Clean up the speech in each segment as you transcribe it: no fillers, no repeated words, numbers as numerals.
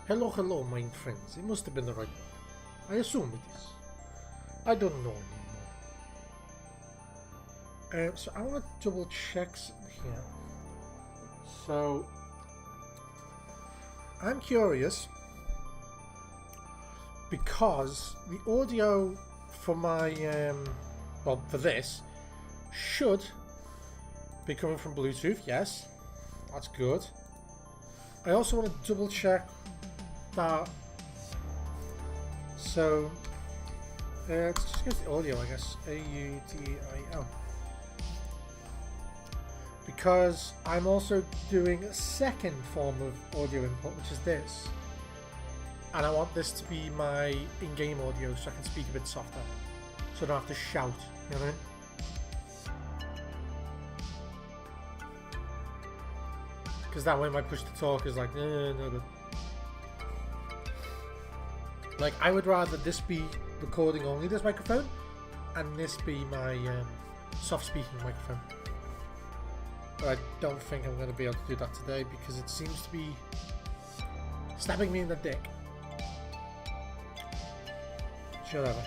Hello, hello, my friends. It must have been the right one. I assume it is. I don't know anymore. So I want to double check here. So I'm curious because the audio for my well, for this should be coming from Bluetooth. Yes, that's good. I also want to double check that. So let's just get the audio, I guess. AUDIO. Because I'm also doing a second form of audio input, which is this. And I want this to be my in-game audio so I can speak a bit softer. So I don't have to shout, you know what I mean? Because that way my push to talk is like, no good. Like, I would rather this be recording only this microphone and this be my soft speaking microphone. But I don't think I'm going to be able to do that today because it seems to be stabbing me in the dick. Whatever.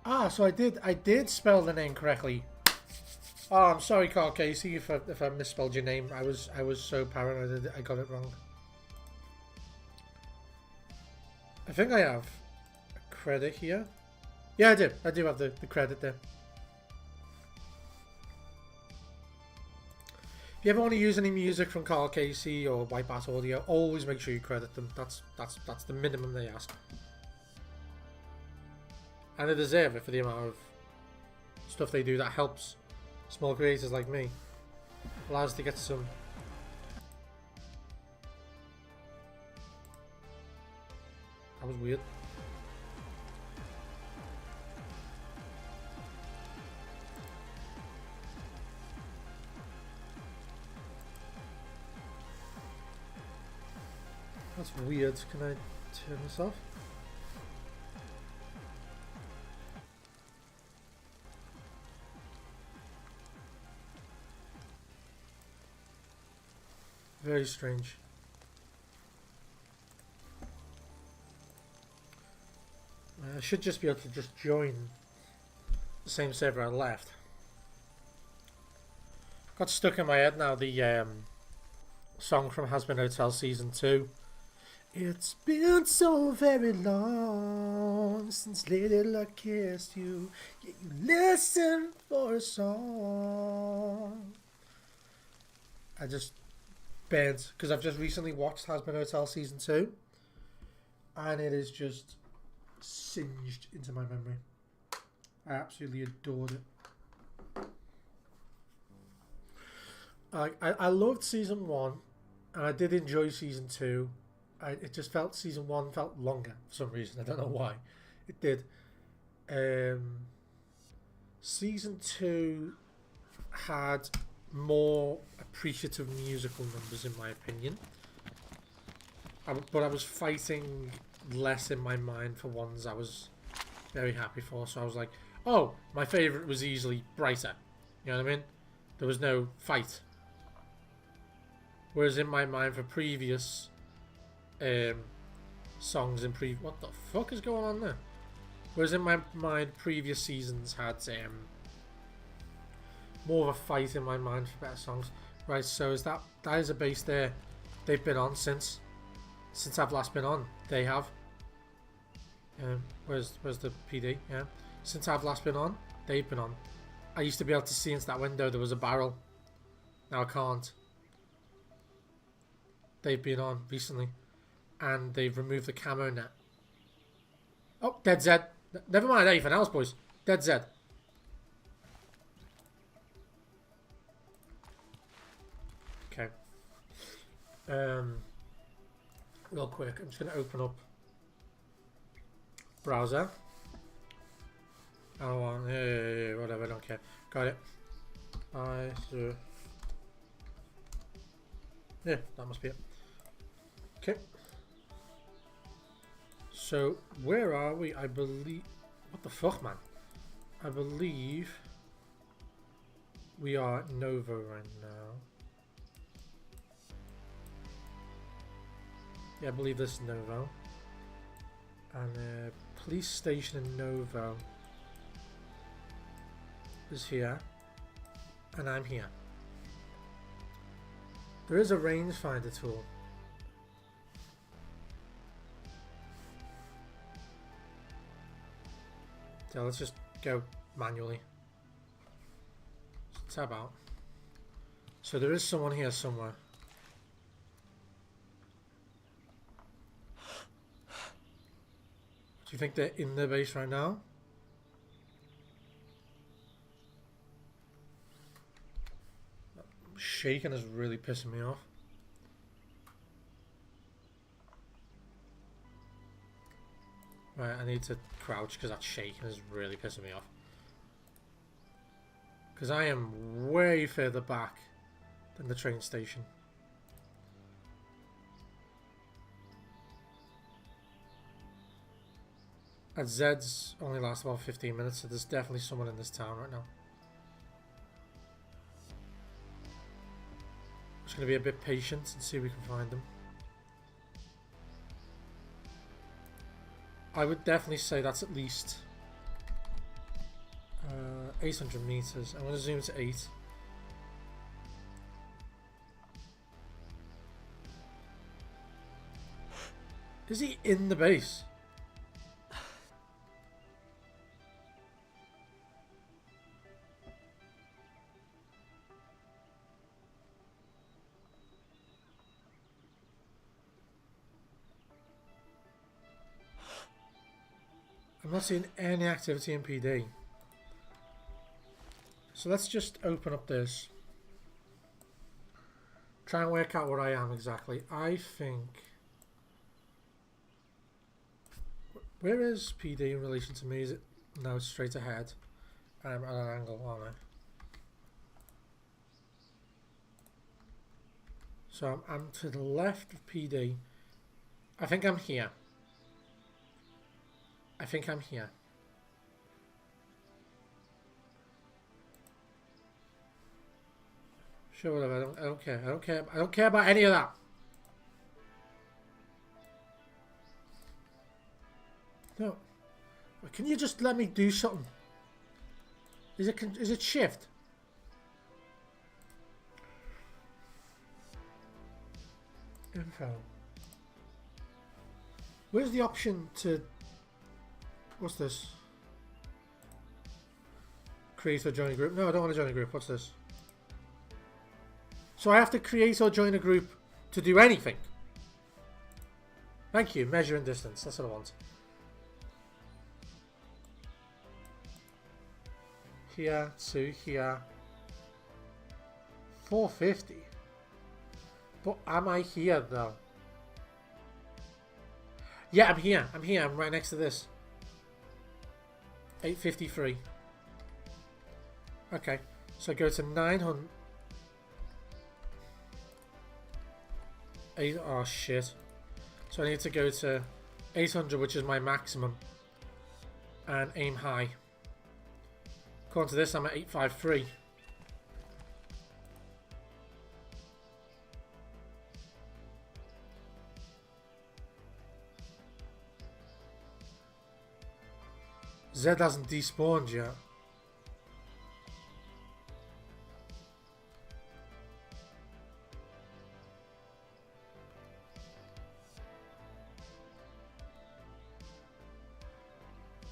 Ah, so I did spell the name correctly. Oh, I'm sorry, Carl Casey, if I misspelled your name. I was so paranoid I got it wrong. I think I have a credit here. Yeah, I do. I do have the credit there. If you ever want to use any music from Carl Casey or White Bat Audio, always make sure you credit them. That's the minimum they ask. And they deserve it for the amount of stuff they do that helps small creators like me. Allows us to get some. That was weird. That's weird. Can I turn this off? Very strange. I should just be able to just join the same server I left. Got stuck in my head now the song from Has Been Hotel Season 2. It's been so very long since Lady Luck kissed you. Yet you listen for a song. I just bent because I've just recently watched Has Been Hotel Season 2 and it is just singed into my memory. I absolutely adored it. I loved Season 1 and I did enjoy Season 2. It just felt Season 1 felt longer for some reason. I don't know why. It did. Season 2 had more appreciative musical numbers in my opinion. But I was fighting less in my mind for ones I was very happy for. So I was like, oh, my favourite was easily Brighter. You know what I mean? There was no fight. Whereas in my mind for previous songs in what the fuck is going on there? Whereas in my mind previous seasons had more of a fight in my mind for better songs. Right, so is that is a base there they've been on since I've last been on. They have. Where's the PD? Yeah. Since I've last been on, they've been on. I used to be able to see into that window there was a barrel. Now I can't. They've been on recently. And they've removed the camo net. Oh, Dead Z. Never mind anything else, boys. Dead Z. Okay. Real quick, I'm just going to open up browser. Oh, whatever, I don't care. Got it. Yeah, that must be it. Okay. So, where are we? I believe... What the fuck, man? I believe we are at Nova right now. Yeah, I believe this is Novo. And police station in Novo is here. And I'm here. There is a rangefinder tool. So let's just go manually. Let's tab out. So there is someone here somewhere. Do you think they're in their base right now? Shaking is really pissing me off. Right, I need to crouch because that shaking is really pissing me off. Because I am way further back than the train station. And Zed's only lasts about 15 minutes, so there's definitely someone in this town right now. Just going to be a bit patient and see if we can find them. I would definitely say that's at least 800 meters. I'm going to zoom to 8. Is he in the base? I'm not seeing any activity in PD. So let's just open up this. Try and work out where I am exactly. I think... Where is PD in relation to me? Is it... No, it's straight ahead. I'm at an angle, aren't I? So I'm to the left of PD. I think I'm here. I think I'm here. Sure, whatever. I don't care. I don't care. I don't care about any of that. No. Can you just let me do something? Is it shift? Info. Where's the option to... What's this? Create or join a group. No, I don't want to join a group. What's this? So I have to create or join a group to do anything. Thank you. Measure and distance. That's what I want. Here to here. 450. But am I here though? Yeah, I'm here. I'm here. I'm right next to this. 853. Okay, so go to 900. Oh shit. So I need to go to 800, which is my maximum, and aim high. According to this, I'm at 853. Z hasn't despawned yet.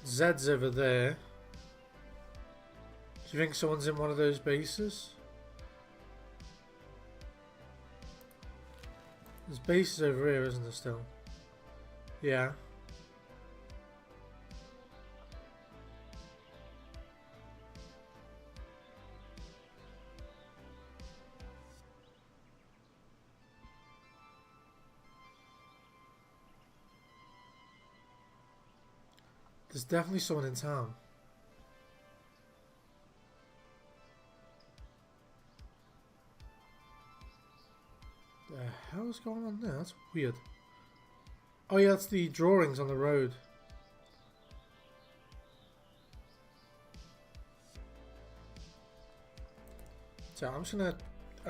Zed's over there. Do you think someone's in one of those bases? There's bases over here, isn't there still? Yeah. There's definitely someone in town. The hell's going on there? That's weird. Oh yeah, that's the drawings on the road. So I'm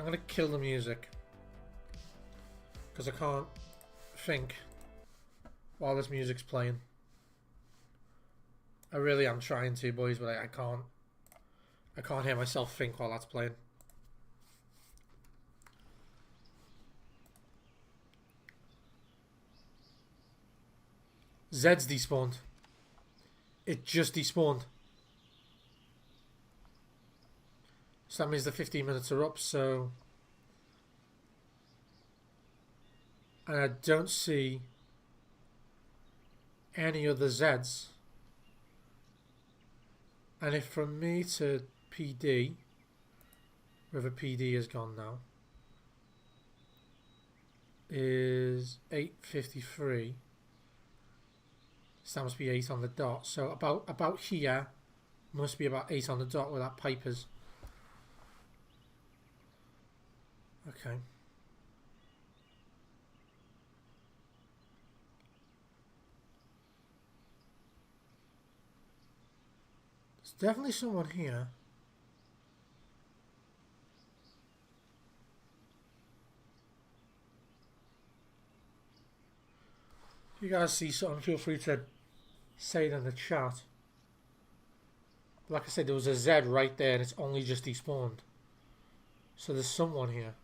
gonna kill the music because I can't think while this music's playing. I really am trying to, boys, but I can't. I can't hear myself think while that's playing. Zed's despawned. It just despawned. So that means the 15 minutes are up, so... And I don't see any other Zeds. And if from me to PD, wherever PD has gone now, is 8:53. So that must be 8 on the dot. So about here must be about 8 on the dot where that pipe is. Okay. There's definitely someone here. If you guys see something, feel free to say it in the chat. Like I said, there was a Z right there and it's only just despawned. So there's someone here.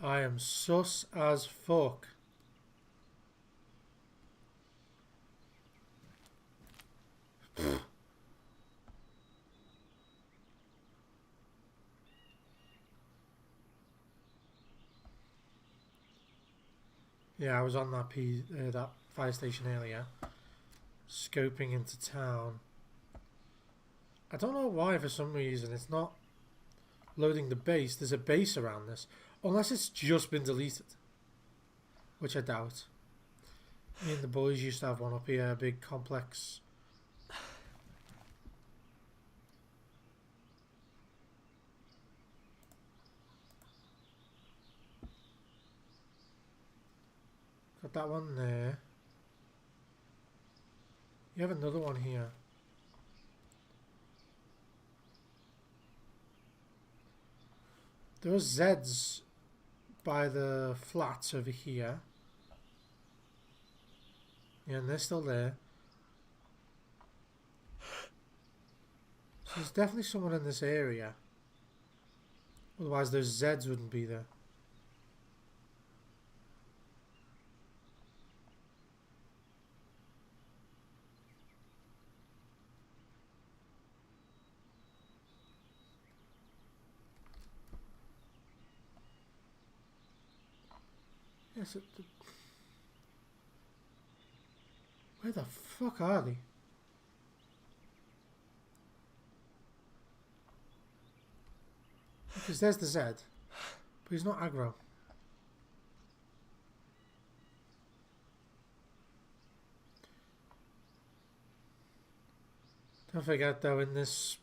I am sus as fuck. Yeah, I was on that that fire station earlier, scoping into town. I don't know why, for some reason, it's not loading the base. There's a base around this. Unless it's just been deleted. Which I doubt. Me and the boys used to have one up here, a big complex. Got that one there. You have another one here. There are Zeds by the flats over here. Yeah, and they're still there. So there's definitely someone in this area. Otherwise those Zeds wouldn't be there. Yes, where the fuck are they? Because there's the Z, but he's not aggro. Don't forget though, in this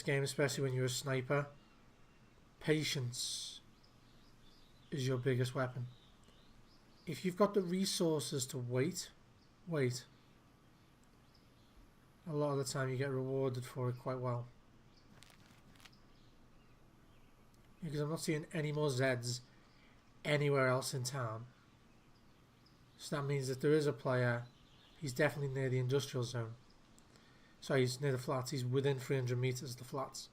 game, especially when you're a sniper, patience is your biggest weapon. If you've got the resources to wait. A lot of the time you get rewarded for it quite well. Because I'm not seeing any more Zeds anywhere else in town. So that means that there is a player. He's definitely near the industrial zone. Sorry, he's near the flats. He's within 300 meters of the flats.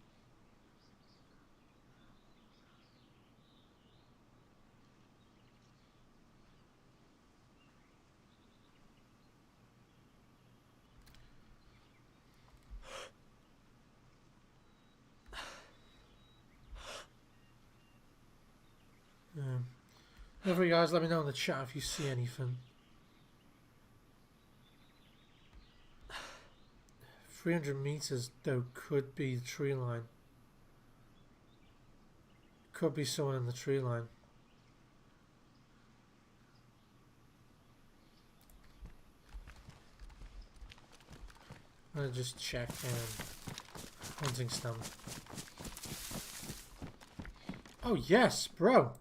Whatever, guys, let me know in the chat if you see anything. 300 meters though could be the tree line. Could be someone in the tree line. I'm gonna just check hunting stand. Oh yes, bro.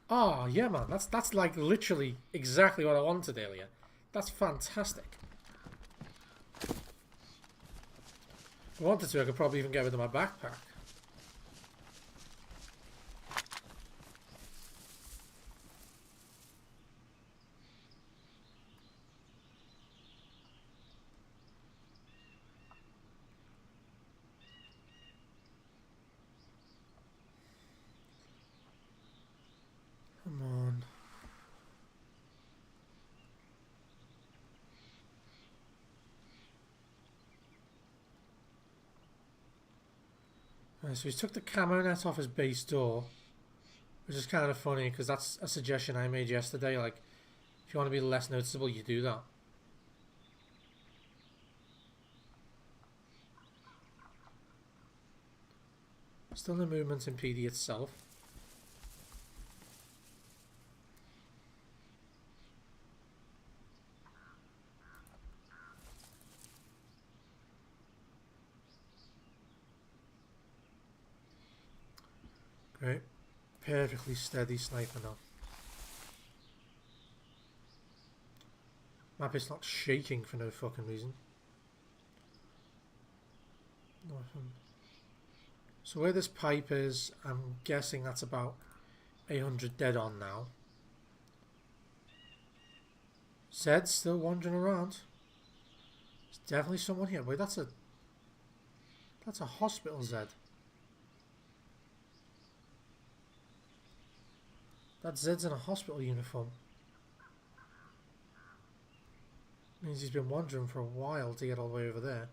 Oh yeah, man. That's like literally exactly what I wanted earlier. That's fantastic. If I wanted to, I could probably even get rid of my backpack. Come on. Right, so he's took the camo net off his base door, which is kind of funny because that's a suggestion I made yesterday. Like, if you want to be less noticeable, you do that. Still no movement in PD itself. Great. Perfectly steady sniper now. Map is not shaking for no fucking reason. Nothing. So where this pipe is, I'm guessing that's about 800 dead on now. Zed's still wandering around. There's definitely someone here. Wait, that's a hospital Zed. That Zed's in a hospital uniform. Means he's been wandering for a while to get all the way over there.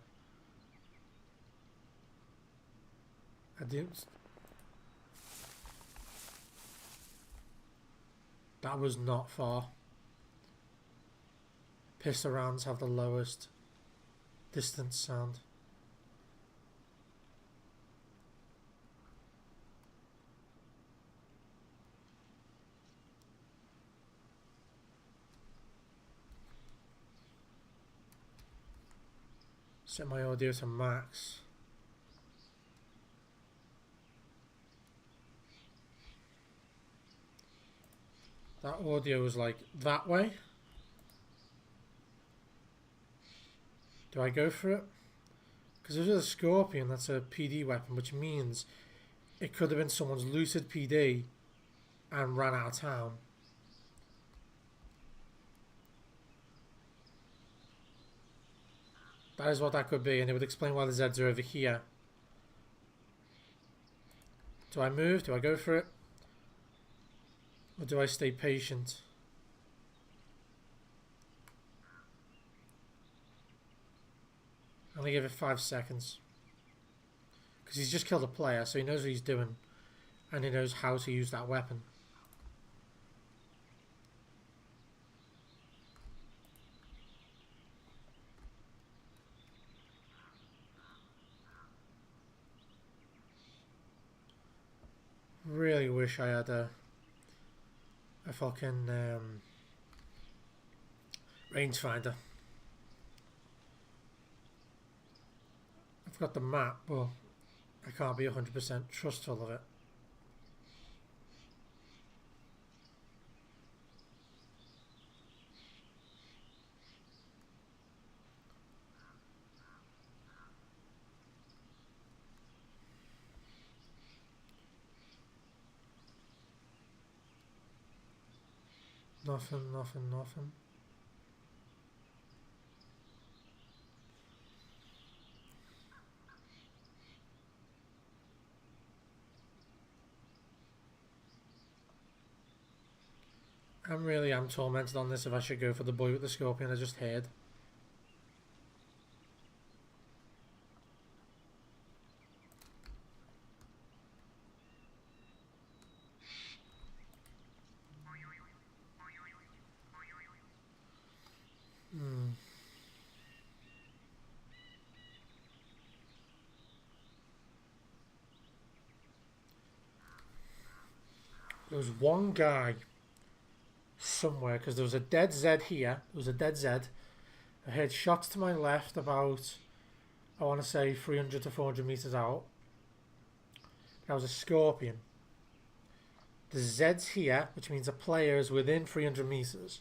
I didn't. That was not far. Pistol rounds have the lowest distance sound. Set my audio to max. That audio is like that way. Do I go for it? Because there's a Scorpion, that's a PD weapon, which means it could have been someone's looted PD and ran out of town. That is what that could be, and it would explain why the Zeds are over here. Do I move? Do I go for it? Or do I stay patient? I'm going to give it 5 seconds. Because he's just killed a player, so he knows what he's doing. And he knows how to use that weapon. Really wish I had a fucking rangefinder. I've got the map, but I can't be 100% trustful of it. Nothing, nothing, nothing. I'm tormented on this if I should go for the boy with the Scorpion I just heard. There was one guy somewhere, because there was a dead Zed here. There was a dead Zed. I heard shots to my left about, I want to say 300 to 400 meters out. That was a scorpion. The Z's here, which means a player is within 300 meters.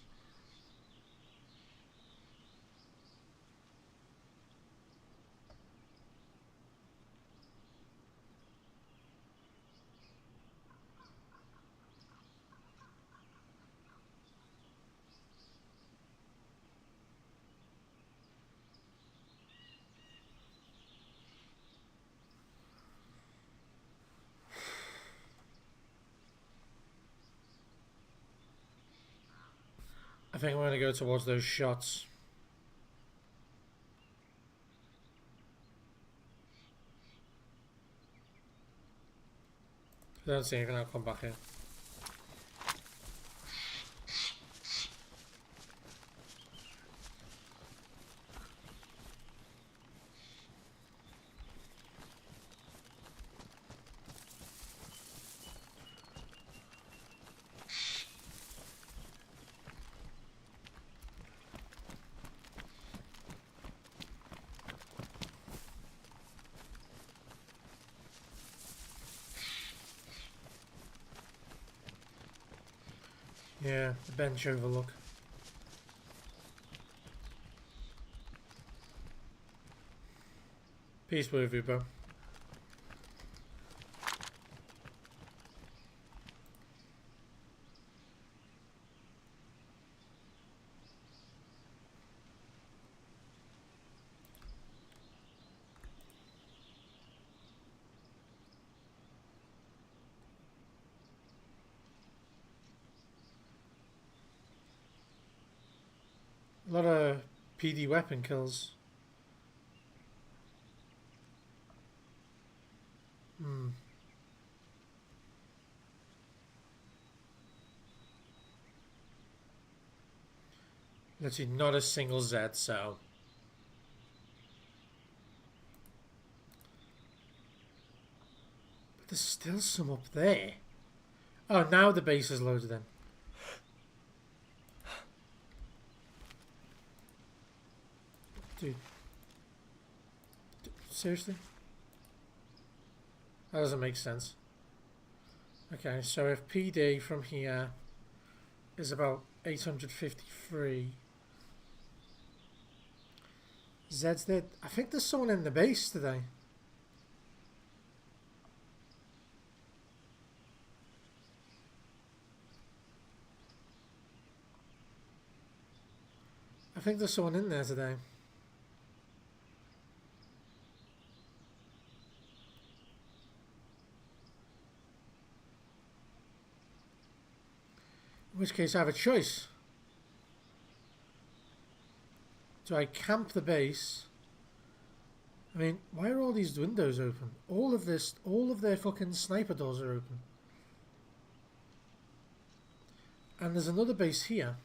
I think I'm going to go towards those shots. If I don't see anything, I'll come back in. Yeah, the bench overlook. Peace with you, bro. A lot of PD weapon kills. Literally not a single Z, so. But there's still some up there. Oh, now the base is loaded in. Dude. Seriously? That doesn't make sense. Okay, so if PD from here is about 853. Zed's there. I think there's someone in the base today. I think there's someone in there today. In which case I have a choice. Do I camp the base? I mean, why are all these windows open? All of their fucking sniper doors are open. And there's another base here.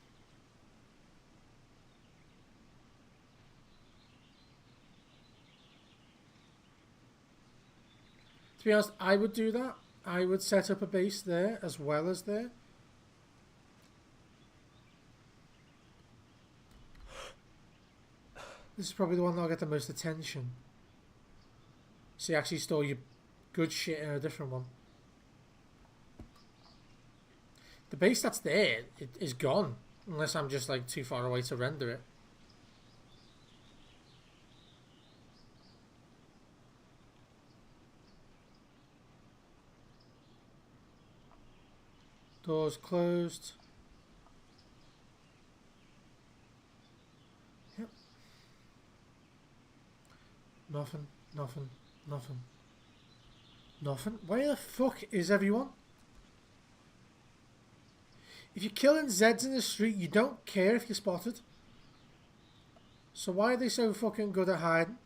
To be honest, I would do that. I would set up a base there as well as there. This is probably the one that'll get the most attention. So you actually store your good shit in a different one. The base that's there is gone. Unless I'm just like too far away to render it. Doors closed. Yep. Nothing, nothing, nothing. Nothing? Where the fuck is everyone? If you're killing Zeds in the street, you don't care if you're spotted. So why are they so fucking good at hiding?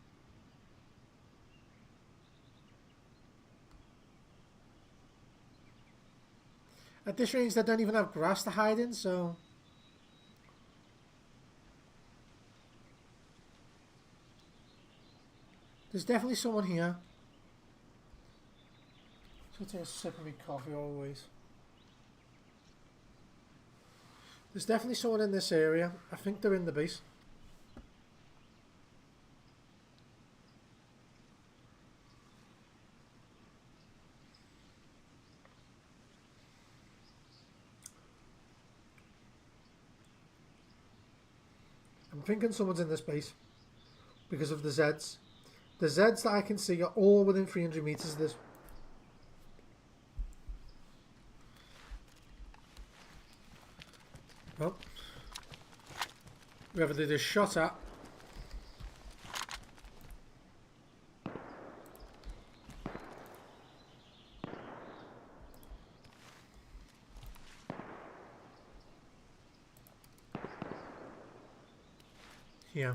At this range, they don't even have grass to hide in, so... There's definitely someone here. Just gonna take a sip of my coffee always. There's definitely someone in this area. I think they're in the base. I'm thinking someone's in this base because of the Zeds. The Zeds that I can see are all within 300 meters of this. Oh. Whoever they just shot at. Yeah.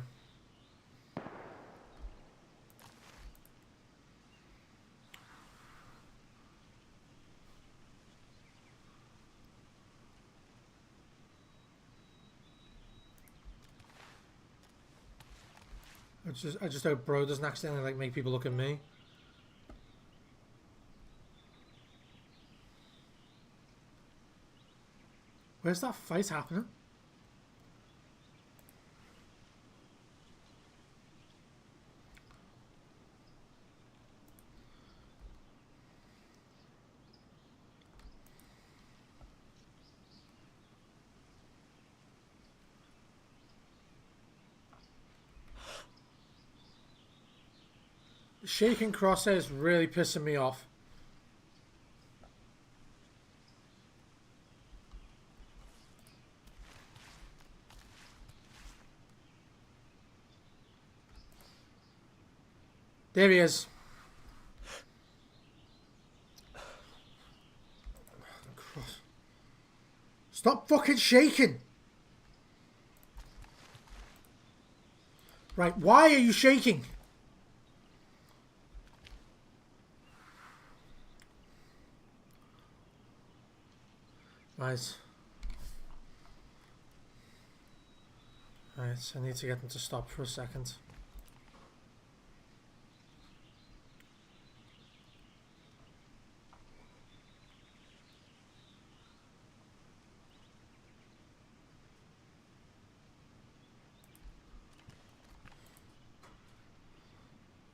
I just hope bro doesn't accidentally like make people look at me. Where's that fight happening? Shaking crosshairs really pissing me off. There he is. Stop fucking shaking. Right, why are you shaking? Right. Right, I need to get them to stop for a second.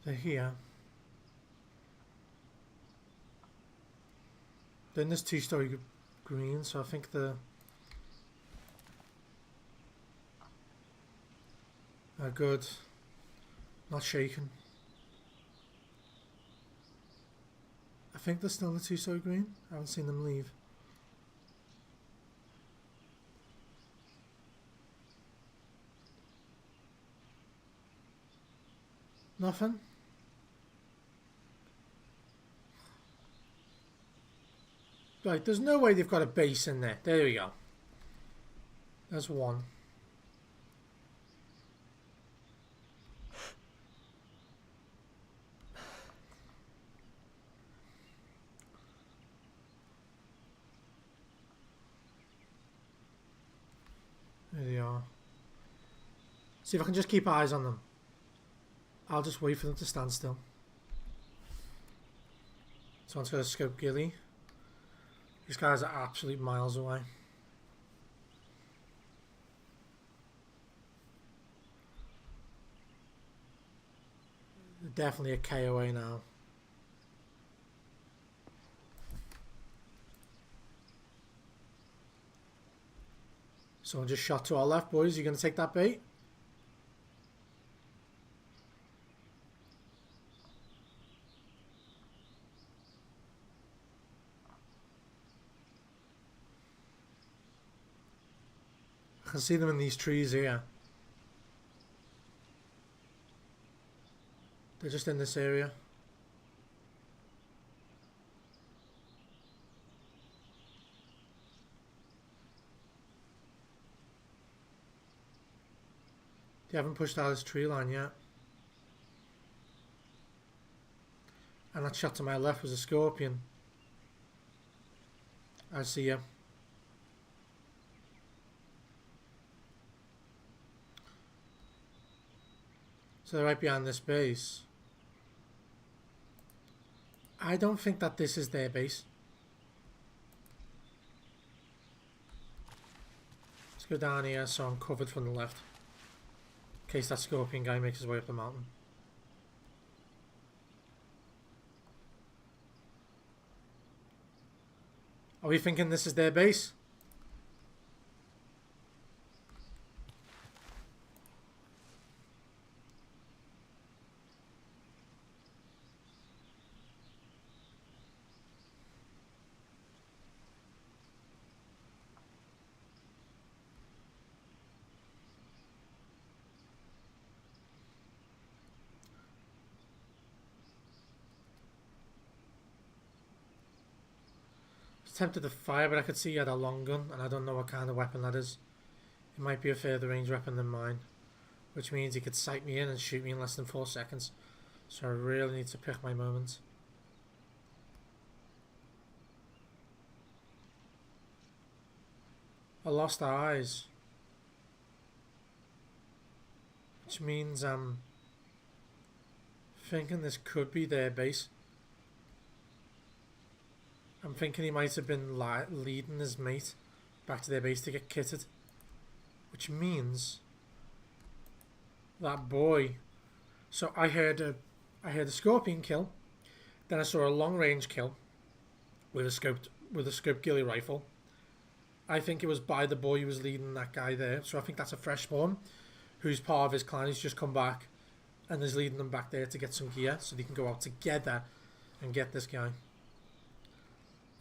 They're here. Then there's two-story green, so I think the are good. Not shaken. I think they're still in the two-story green. I haven't seen them leave. Nothing. Right, there's no way they've got a base in there. There we go. There's one. There they are. See if I can just keep eyes on them. I'll just wait for them to stand still. Someone's got a scope ghillie. These guys are absolute miles away. They're definitely a KOA now. Someone just shot to our left, boys. You gonna take that bait? I can see them in these trees here. They're just in this area. They haven't pushed out this tree line yet. And that shot to my left was a scorpion. I see you. So they're right behind this base. I don't think that this is their base. Let's go down here so I'm covered from the left. In case that scorpion guy makes his way up the mountain. Are we thinking this is their base? tempted to fire, but I could see he had a long gun, and I don't know what kind of weapon that is. It might be a further range weapon than mine, which means he could sight me in and shoot me in less than 4 seconds. So I really need to pick my moments. I lost eyes, which means I'm thinking this could be their base. I'm thinking he might have been leading his mate back to their base to get kitted, which means that boy. So I heard a scorpion kill, then I saw a long range kill with a scoped ghillie rifle. I think it was by the boy who was leading that guy there. So I think that's a fresh spawn who's part of his clan. He's just come back and is leading them back there to get some gear so they can go out together and get this guy.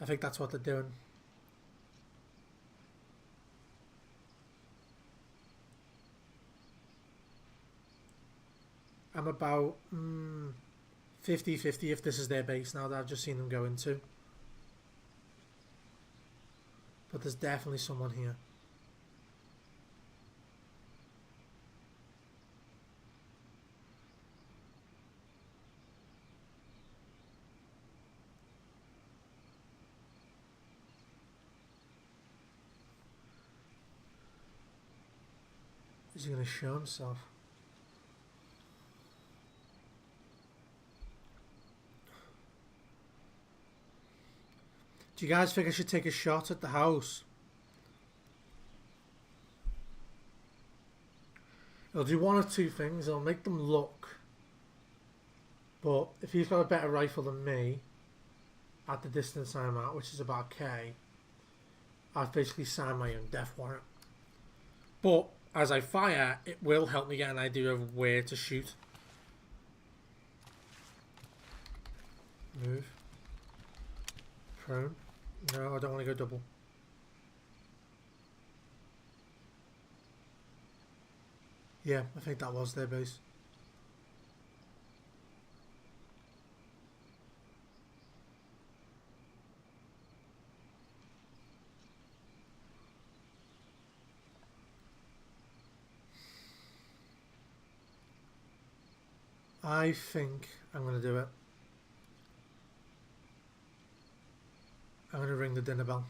I think that's what they're doing. I'm about 50-50 if this is their base now that I've just seen them go into. But there's definitely someone here. Is he going to show himself? Do you guys think I should take a shot at the house? I'll do one of two things. I'll make them look. But if he's got a better rifle than me, at the distance I'm at, which is about K, I've basically signed my own death warrant. But as I fire, it will help me get an idea of where to shoot. Move. Prone. No, I don't want to go double. Yeah, I think that was their base. I think I'm going to do it. I'm going to ring the dinner bell.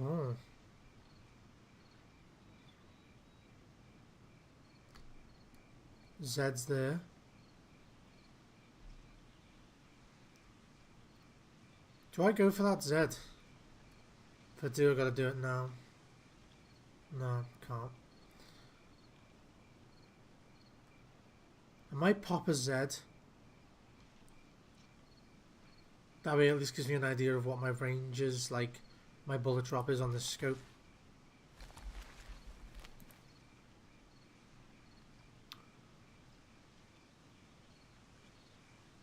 Oh. Zed's there. Do I go for that Zed? If I do, I gotta do it now. No, can't. I might pop a Zed. That way at least gives me an idea of what my range is, like my bullet drop is on this scope.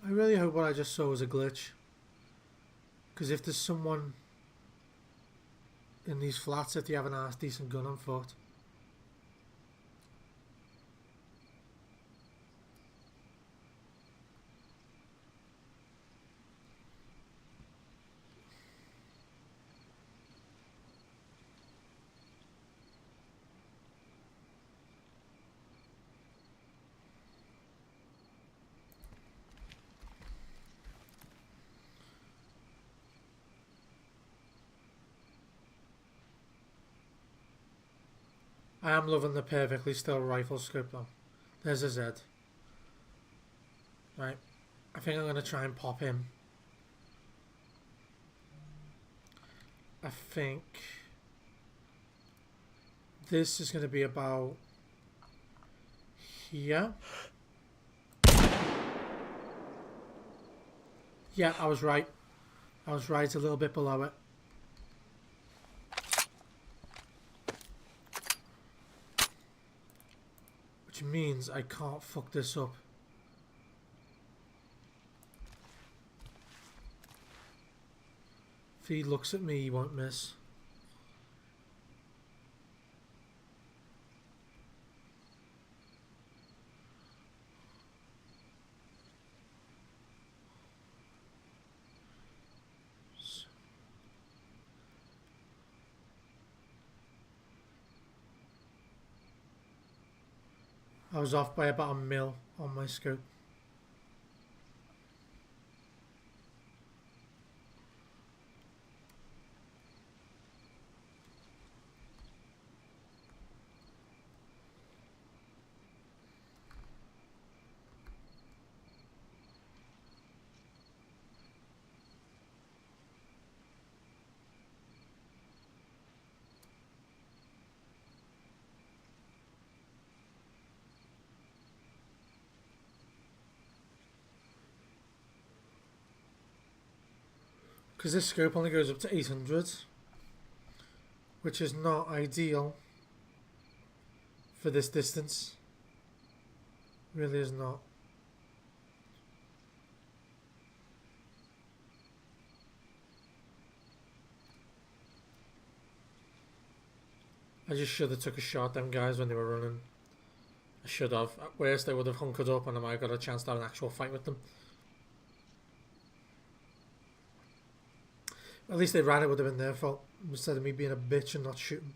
I really hope what I just saw was a glitch. Because if there's someone in these flats, if they have an half decent gun on foot. I am loving the perfectly still rifle scope though. There's a Zed. Right. I think I'm going to try and pop him. I think this is going to be about here. Yeah, I was right. I was right, a little bit below it. Which means I can't fuck this up. If he looks at me, he won't miss. I was off by about a mil on my scope. Because this scope only goes up to 800, which is not ideal for this distance. Really is not. I just should have took a shot at them guys when they were running. I should have. At worst, they would have hunkered up and I might have got a chance to have an actual fight with them. At least they ran, it would have been their fault, instead of me being a bitch and not shooting.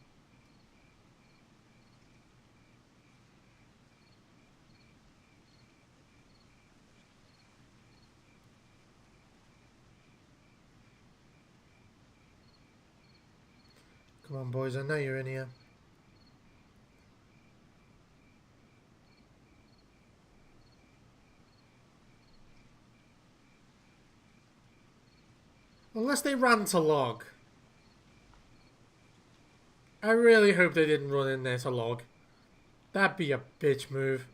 Come on boys, I know you're in here. Unless they ran to log. I really hope they didn't run in there to log. That'd be a bitch move.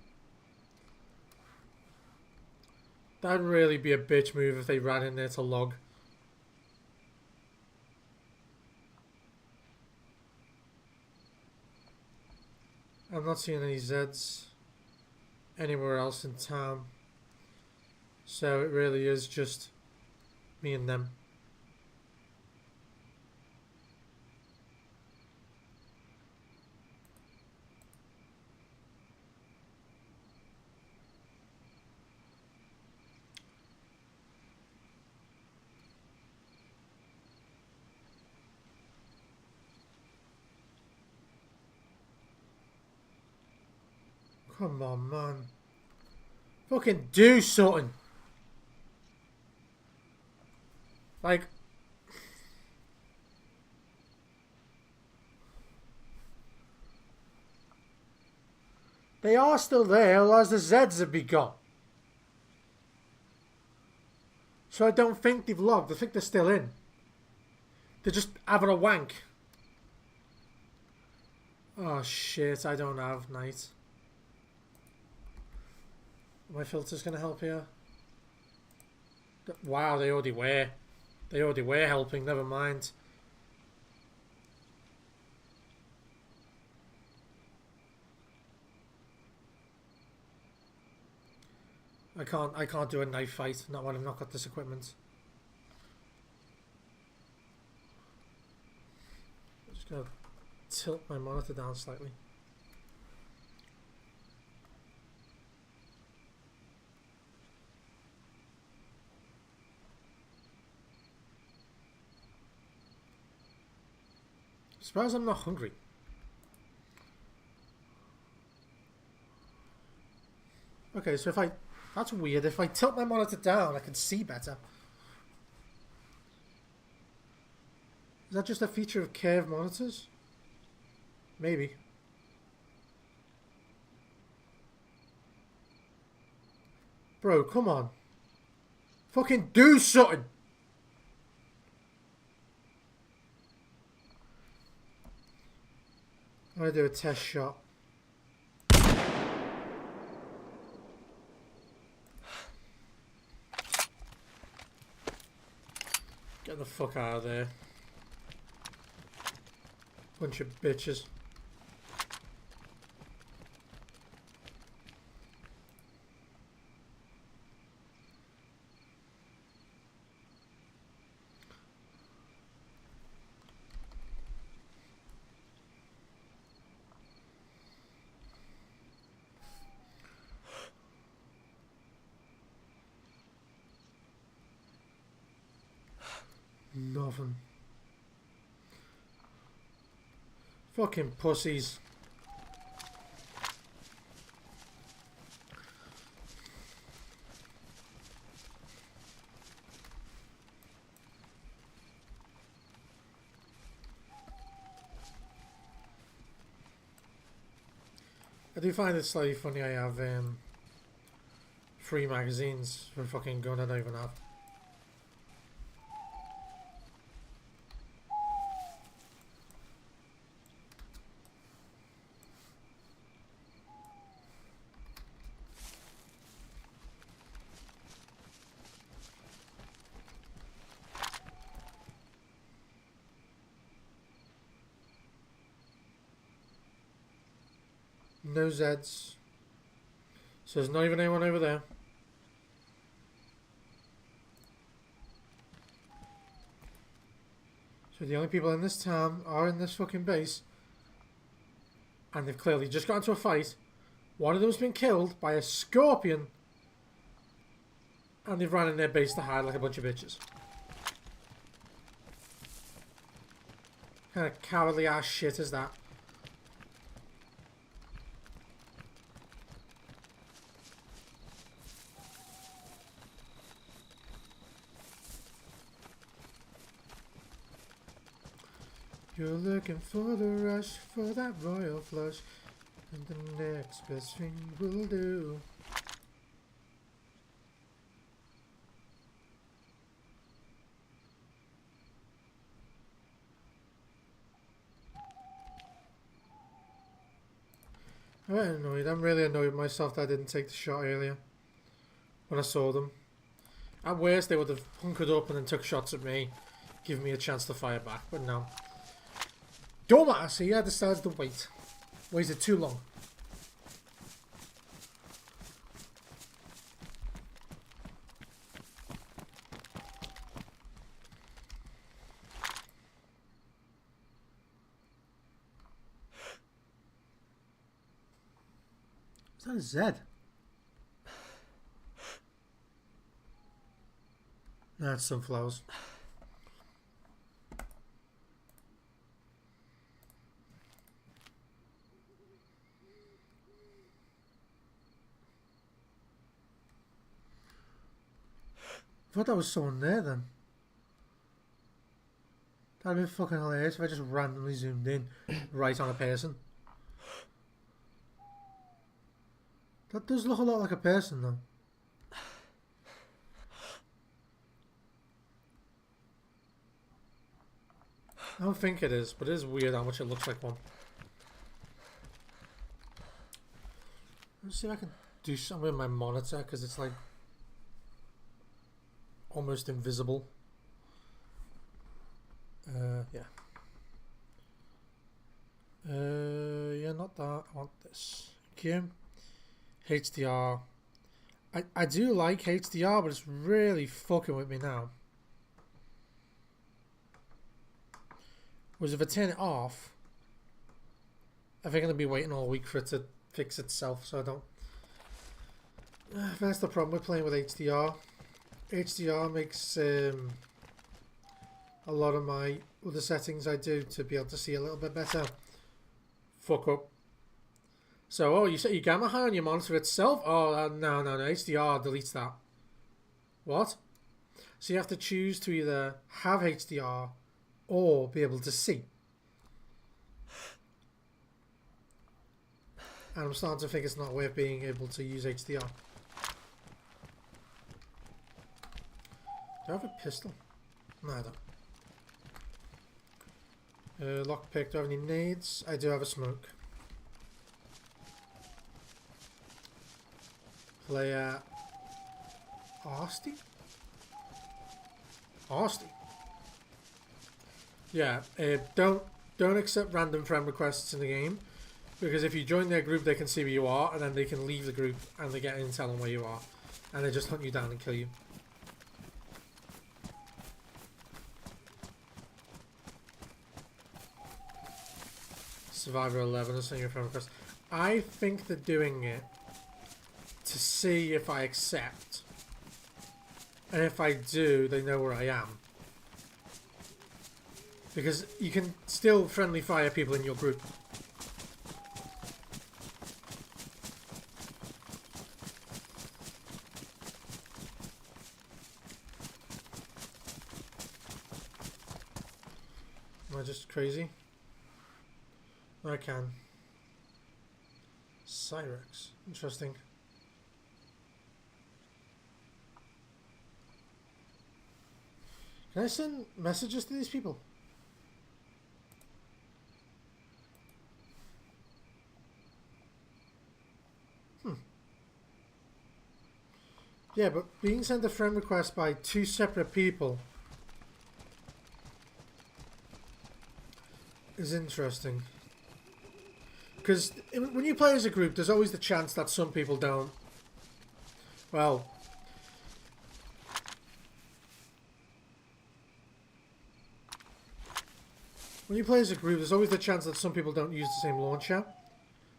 That'd really be a bitch move if they ran in there to log. I'm not seeing any Zeds anywhere else in town. So it really is just me and them. Come on, man. Fucking do something. Like... They are still there, otherwise the Zeds would be gone. So I don't think they've logged. I think they're still in. They're just having a wank. Oh shit, I don't have night. My filter's gonna help here. Wow, they already were. They already were helping, never mind. I can't do a knife fight, not when I've not got this equipment. I'm just gonna tilt my monitor down slightly. Surprised I'm not hungry. Okay, so if I... That's weird. If I tilt my monitor down, I can see better. Is that just a feature of curved monitors? Maybe. Bro, come on. Fucking do something! I'm gonna do a test shot. Get the fuck out of there. Bunch of bitches. Nothing. Fucking pussies. do find it slightly funny I have 3 magazines for a fucking gun I don't even have. No Zeds. So there's not even anyone over there. So the only people in this town are in this fucking base. And they've clearly just got into a fight. One of them's been killed by a scorpion. And they've ran in their base to hide like a bunch of bitches. What kind of cowardly ass shit is that? You're looking for the rush, for that royal flush, and the next best thing will do. I'm annoyed. I'm really annoyed with myself that I didn't take the shot earlier when I saw them. At worst, they would have hunkered up and then took shots at me, giving me a chance to fire back, but no. Dumbass, he had decided to wait. Waited too long. Is that a Z? That's sunflowers. I thought that was someone there then. That'd be fucking hilarious if I just randomly zoomed in right on a person. That does look a lot like a person though. I don't think it is, but it is weird how much it looks like one. Let's see if I can do something with my monitor because it's like almost invisible. Yeah. Yeah, not that. I want this. Okay. HDR. I do like HDR, but it's really fucking with me now. Whereas if I turn it off, I think I'm going to be waiting all week for it to fix itself, so I don't... That's the problem with playing with HDR. HDR makes a lot of my other settings I do to be able to see a little bit better fuck up. So, oh, you set your gamma high on your monitor itself? Oh, no, HDR deletes that. What? So you have to choose to either have HDR or be able to see. And I'm starting to think it's not worth being able to use HDR. Do I have a pistol? No, I don't. Lockpick, do I have any nades? I do have a smoke. Player... Arsty? Arsty? Yeah, don't accept random friend requests in the game, because if you join their group they can see where you are, and then they can leave the group and they get intel on where you are, and they just hunt you down and kill you. Survivor 11 is sending a friend request. I think they're doing it to see if I accept, and if I do, they know where I am. Because you can still friendly fire people in your group. Am I just crazy? I can. Cyrex. Interesting. Can I send messages to these people? Yeah, but being sent a friend request by two separate people is interesting. Because when you play as a group, there's always the chance that some people don't. Well, when you play as a group, there's always the chance that some people don't use the same launcher.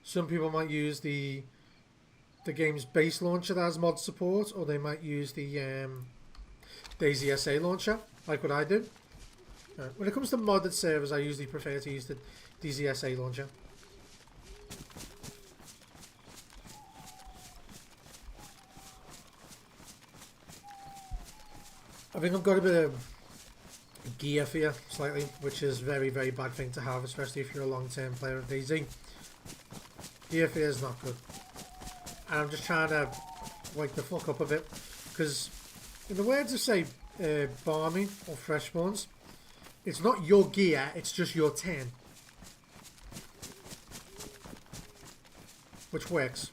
Some people might use the game's base launcher that has mod support, or they might use the Dayz SA launcher, like what I do. When it comes to modded servers, I usually prefer to use the Dayz SA launcher. I think I've got a bit of gear fear, slightly, which is a very, very bad thing to have, especially if you're a long-term player of Dayz. Gear fear is not good. And I'm just trying to wake the fuck up a bit, because in the words of, say, Barmy or Freshborns, it's not your gear, it's just your turn. Which works.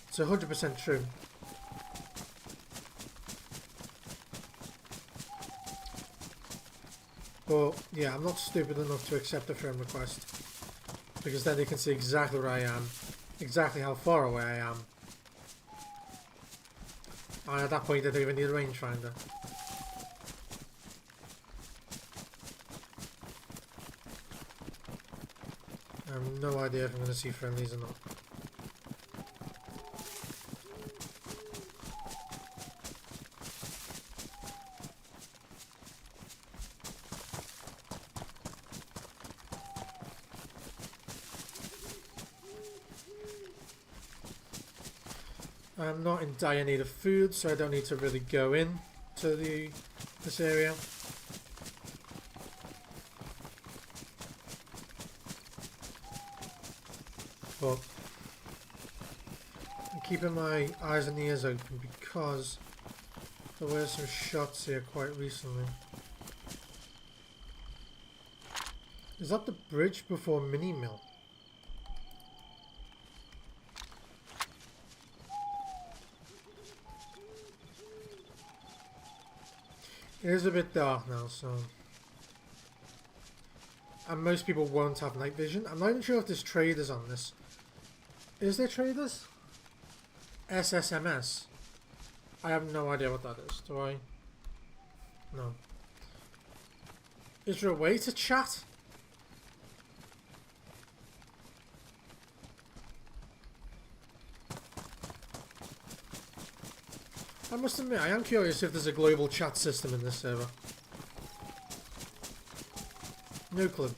It's 100% true. But yeah, I'm not stupid enough to accept a friend request, because then they can see exactly where I am, exactly how far away I am. And at that point, they don't even need a rangefinder. I have no idea if I'm going to see friendlies or not. I'm not in dire need of food, so I don't need to really go in to this area. But I'm keeping my eyes and ears open because there were some shots here quite recently. Is that the bridge before Mini Mill? It is a bit dark now, so... And most people won't have night vision. I'm not even sure if there's traders on this. Is there traders? SSMS. I have no idea what that is. Do I? No. Is there a way to chat? I must admit, I am curious if there's a global chat system in this server. No clue.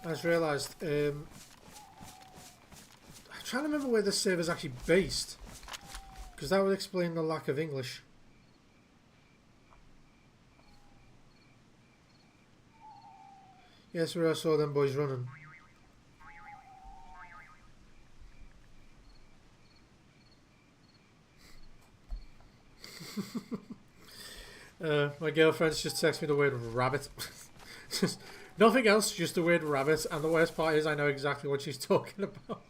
I just realised, I'm trying to remember where this server is actually based, because that would explain the lack of English. Yes, where I saw them boys running. My girlfriend's just texted me the word rabbit. Just nothing else, just the word rabbit, and the worst part is I know exactly what she's talking about.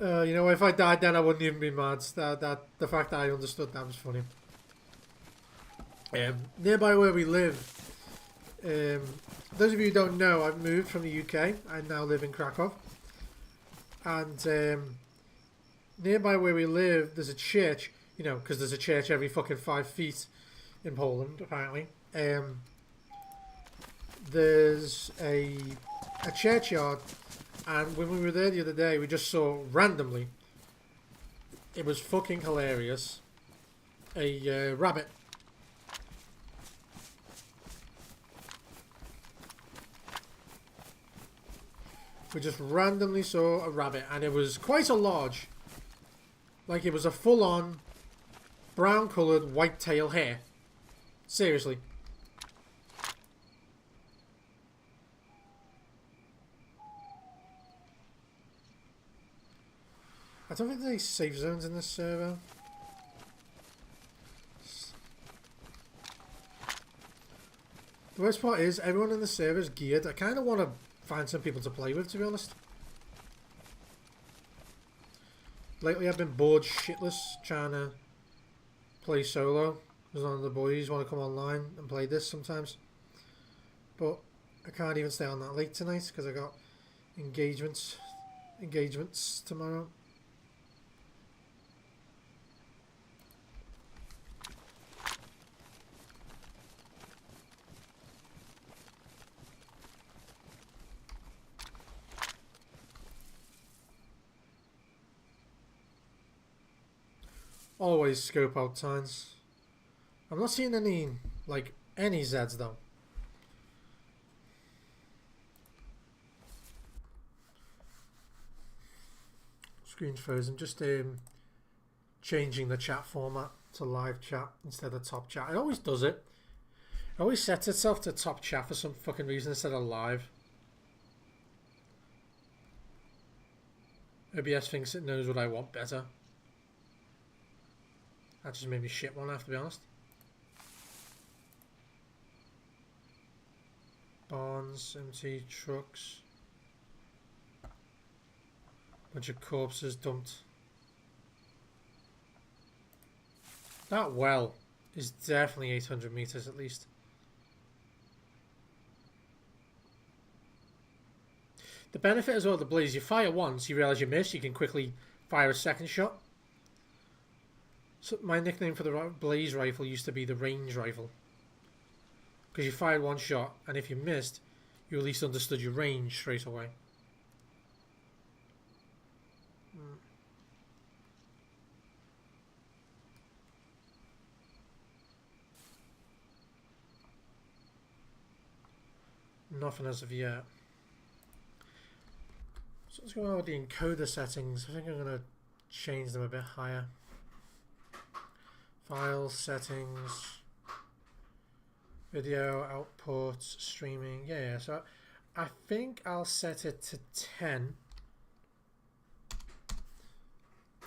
You know, if I died then I wouldn't even be mad. The fact that I understood that was funny. Nearby where we live, those of you who don't know, I've moved from the UK. I now live in Krakow. And nearby where we live, there's a church. You know, because there's a church every fucking 5 feet in Poland, apparently. There's a churchyard, and when we were there the other day, we just saw randomly, it was fucking hilarious, a rabbit. We just randomly saw a rabbit, and it was quite a large, like it was a full-on brown coloured white tail hare. Seriously. I don't think there's any safe zones in this server. The worst part is everyone in the server is geared. I kind of want to find some people to play with, to be honest. Lately I've been bored shitless trying to play solo. Because none of the boys want to come online and play this sometimes. But I can't even stay on that late tonight because I got engagements tomorrow. Always scope out times. I'm not seeing any Zeds though. Screen's frozen. Just changing the chat format to live chat instead of top chat. It always does it. It always sets itself to top chat for some fucking reason instead of live. OBS thinks it knows what I want better. That just made me shit one, I have to be honest. Barns, empty trucks. Bunch of corpses dumped. That well is definitely 800 meters at least. The benefit as well of the Blaze, you fire once, you realise you miss, you can quickly fire a second shot. So my nickname for the Blaze rifle used to be the range rifle. Because you fired one shot, and if you missed, you at least understood your range straight away. Nothing as of yet. So let's go on with the encoder settings. I think I'm going to change them a bit higher. File settings. Video, output, streaming. Yeah, so I think I'll set it to 10.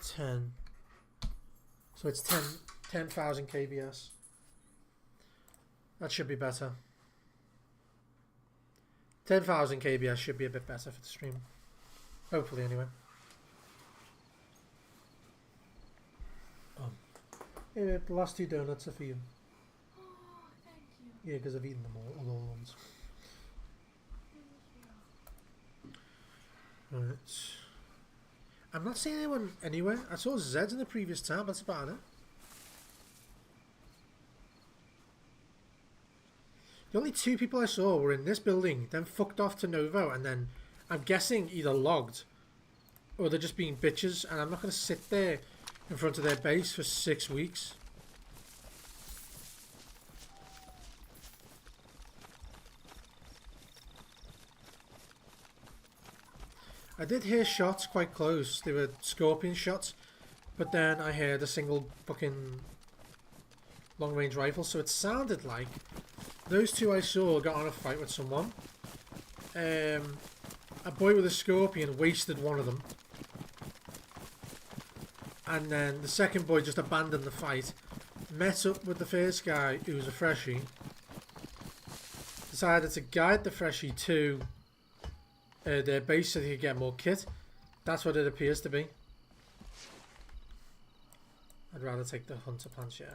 10. So it's 10,000 kbs. That should be better. 10,000 kbs should be a bit better for the stream. Hopefully, anyway. Yeah, the last 2 donuts are for you. Oh, thank you. Yeah, because I've eaten them all ones. Right. I'm not seeing anyone anywhere. I saw Zeds in the previous tab, that's about it. The only 2 people I saw were in this building, then fucked off to Novo, and then I'm guessing either logged or they're just being bitches, and I'm not going to sit there in front of their base for 6 weeks. I did hear shots quite close. They were scorpion shots, but then I heard a single fucking long range rifle, so it sounded like those 2 I saw got on a fight with someone. A boy with a scorpion wasted one of them. And then the second boy just abandoned the fight, met up with the first guy who was a freshie, decided to guide the freshie to their base so they could get more kit. That's what it appears to be. I'd rather take the hunter pants, yeah.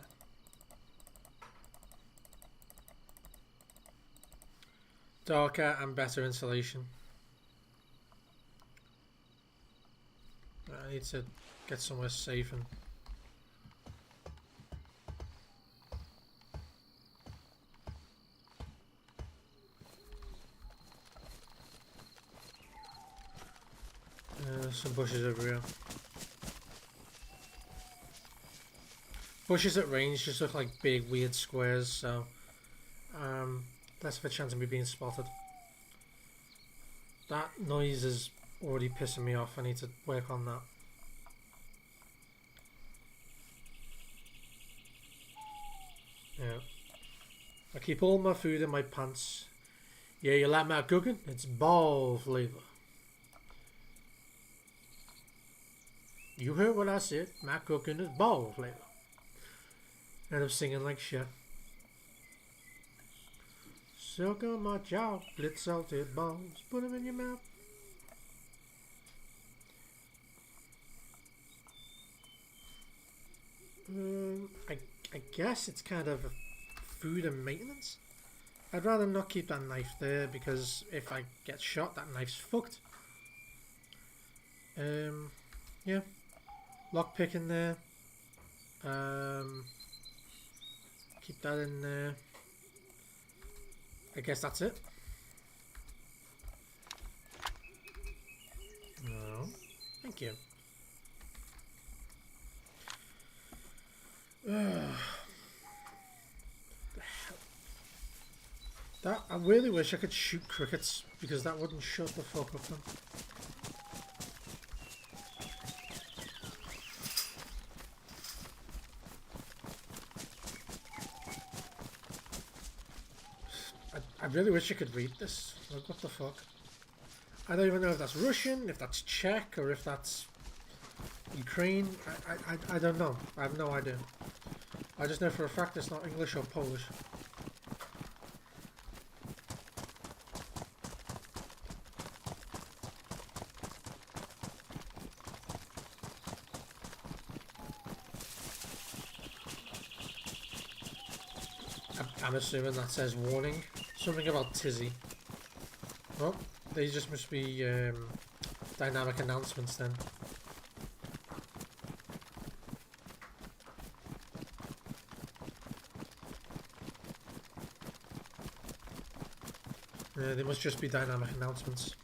Darker and better insulation. I need to get somewhere safe and some bushes over here. Bushes at range just look like big weird squares, so less of a chance of me being spotted. That noise is already pissing me off. I need to work on that. Yeah. I keep all my food in my pants. Yeah, you like my cooking? It's ball flavour. You heard what I said. My cooking is ball flavor. And I'm singing like shit. Suck on my chocolate salted balls. Put them in your mouth. I guess it's kind of food and maintenance. I'd rather not keep that knife there because if I get shot, that knife's fucked. Yeah. Lockpick in there. Keep that in there. I guess that's it. No. Thank you. That I really wish I could shoot crickets because that wouldn't shut the fuck up then. I really wish I could read this. Like, what the fuck? I don't even know if that's Russian, if that's Czech, or if that's Ukraine. I don't know. I have no idea. I just know for a fact it's not English or Polish. I'm assuming that says warning. Something about tizzy. Well, these just must be dynamic announcements then. They must just be dynamic announcements.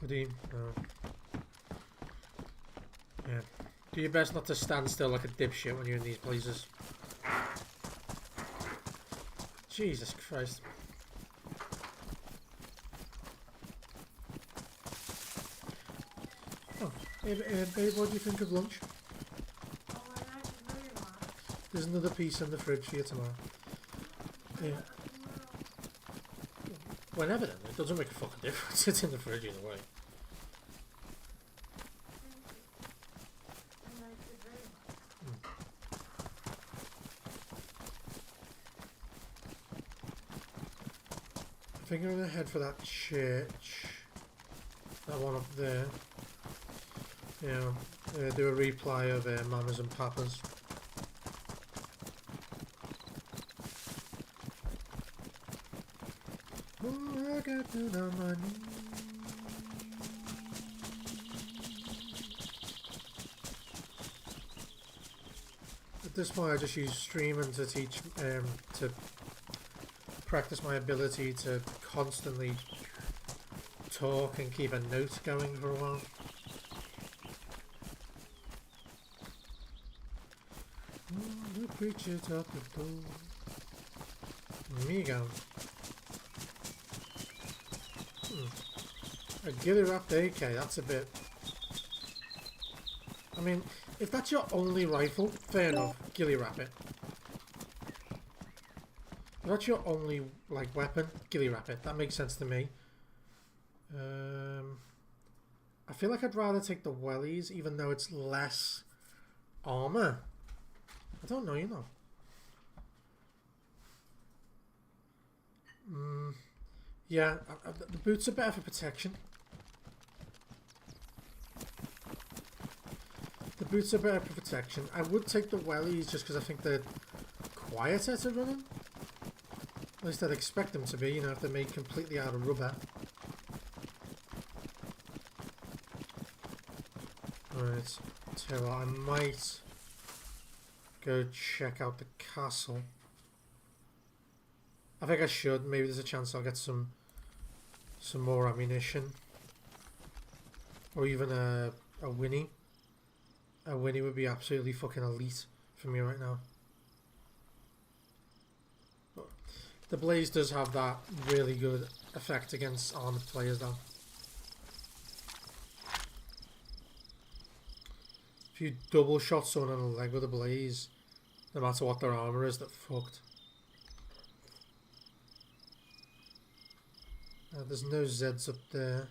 Redeem. Oh. Yeah. Do your best not to stand still like a dipshit when you're in these places. Jesus Christ. Oh, hey, babe, what do you think of lunch? Oh, I like it very much. There's another piece in the fridge for you tomorrow. Yeah. Whenever then, it doesn't make a fucking difference. It's in the fridge either way. I like it very much. I think I'm gonna head for that church. That one up there. Yeah, do a replay of Mamas and Papas. Oh, I got down on my knees. At this point, I just use streaming to teach, to practice my ability to constantly talk and keep a note going for a while. Oh, the preacher's at the door. Amigo. A ghillie wrapped AK, that's a bit... I mean, if that's your only rifle, fair enough, ghillie wrap it. If that's your only, like, weapon, ghillie wrap it. That makes sense to me. I feel like I'd rather take the wellies, even though it's less armor. I don't know, you know. Yeah, the boots are better for protection. The boots are better for protection. I would take the wellies just because I think they're quieter to run in. At least I'd expect them to be, you know, if they're made completely out of rubber. Alright, tell you what, I might go check out the castle. I think I should. Maybe there's a chance I'll get some more ammunition. Or even a Winnie. A Winnie would be absolutely fucking elite for me right now. But the Blaze does have that really good effect against armored players though. If you double shot someone on the leg with a Blaze, no matter what their armor is, they're fucked. There's no Zeds up there.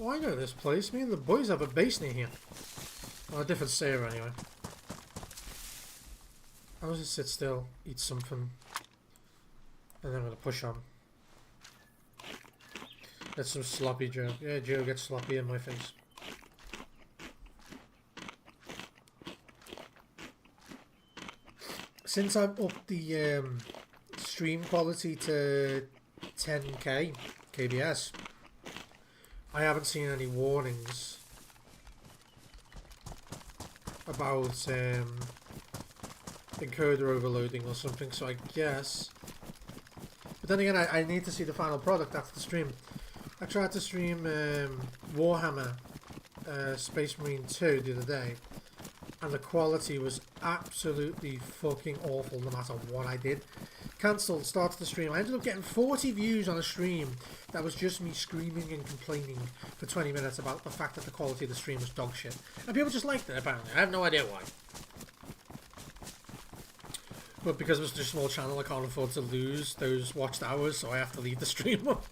Oh, I know this place. Me and the boys have a base near here. Oh, a different server anyway. I'll just sit still, eat something, and then I'm gonna push on. Get some sloppy Joe. Yeah, Joe gets sloppy in my face. Since I've upped the stream quality to 10k KBS, I haven't seen any warnings about encoder overloading or something, so I guess. But then again, I need to see the final product after the stream. I tried to stream Warhammer Space Marine 2 the other day, and the quality was absolutely fucking awful no matter what I did. Cancelled, started the stream. I ended up getting 40 views on a stream that was just me screaming and complaining for 20 minutes about the fact that the quality of the stream was dog shit. And people just liked it, apparently. I have no idea why. But because it's such a small channel, I can't afford to lose those watched hours, so I have to leave the stream up.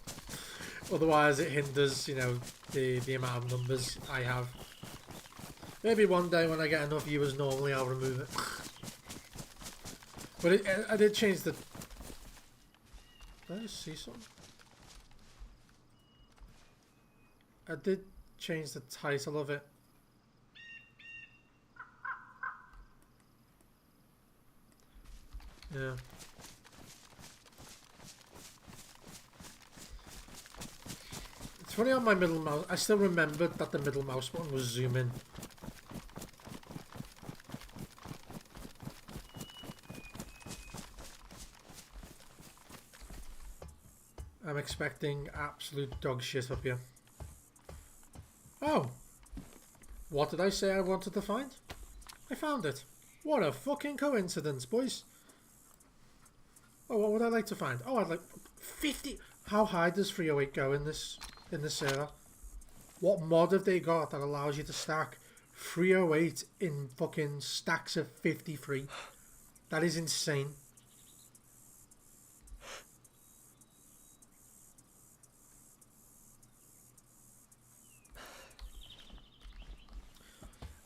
Otherwise, it hinders, you know, the amount of numbers I have. Maybe one day when I get enough viewers normally, I'll remove it. But I did change the... Did I just see something? I did change the title of it. Yeah. It's funny on my middle mouse. I still remembered that the middle mouse button was zoom in. I'm expecting absolute dog shit up here. Oh! What did I say I wanted to find? I found it. What a fucking coincidence, boys. Oh, what would I like to find? Oh, I'd like 50. How high does 308 go in this server? What mod have they got that allows you to stack 308 in fucking stacks of 53? That is insane.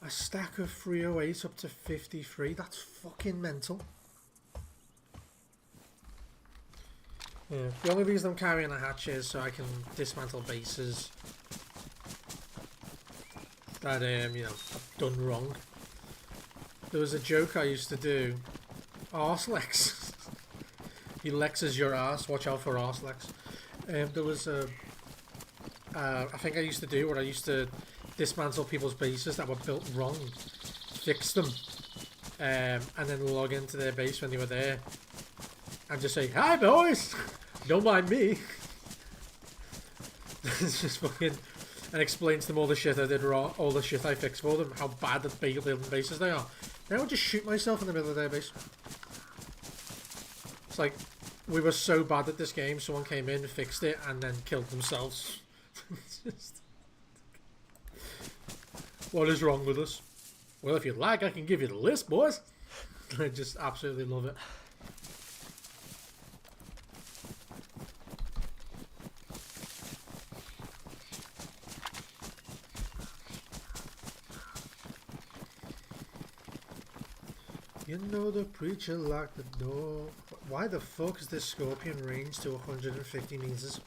A stack of 308 up to 53? That's fucking mental. Yeah. The only reason I'm carrying a hatch is so I can dismantle bases that you know, I've done wrong. There was a joke I used to do. Arse Lex. He lexes your ass. Watch out for Arse Lex. There was a... I think I used to do where I used to dismantle people's bases that were built wrong, fix them, and then log into their base when they were there, and just say, "Hi boys, don't mind me." It's just fucking, and explain to them all the shit I did wrong, all the shit I fixed for them, how bad at building bases they are. Then I would just shoot myself in the middle of their base. It's like, we were so bad at this game, someone came in, fixed it, and then killed themselves. It's just... What is wrong with us? Well, if you'd like, I can give you the list, boys. I just absolutely love it. You know the preacher locked the door. Why the fuck is this scorpion ranged to 150 meters?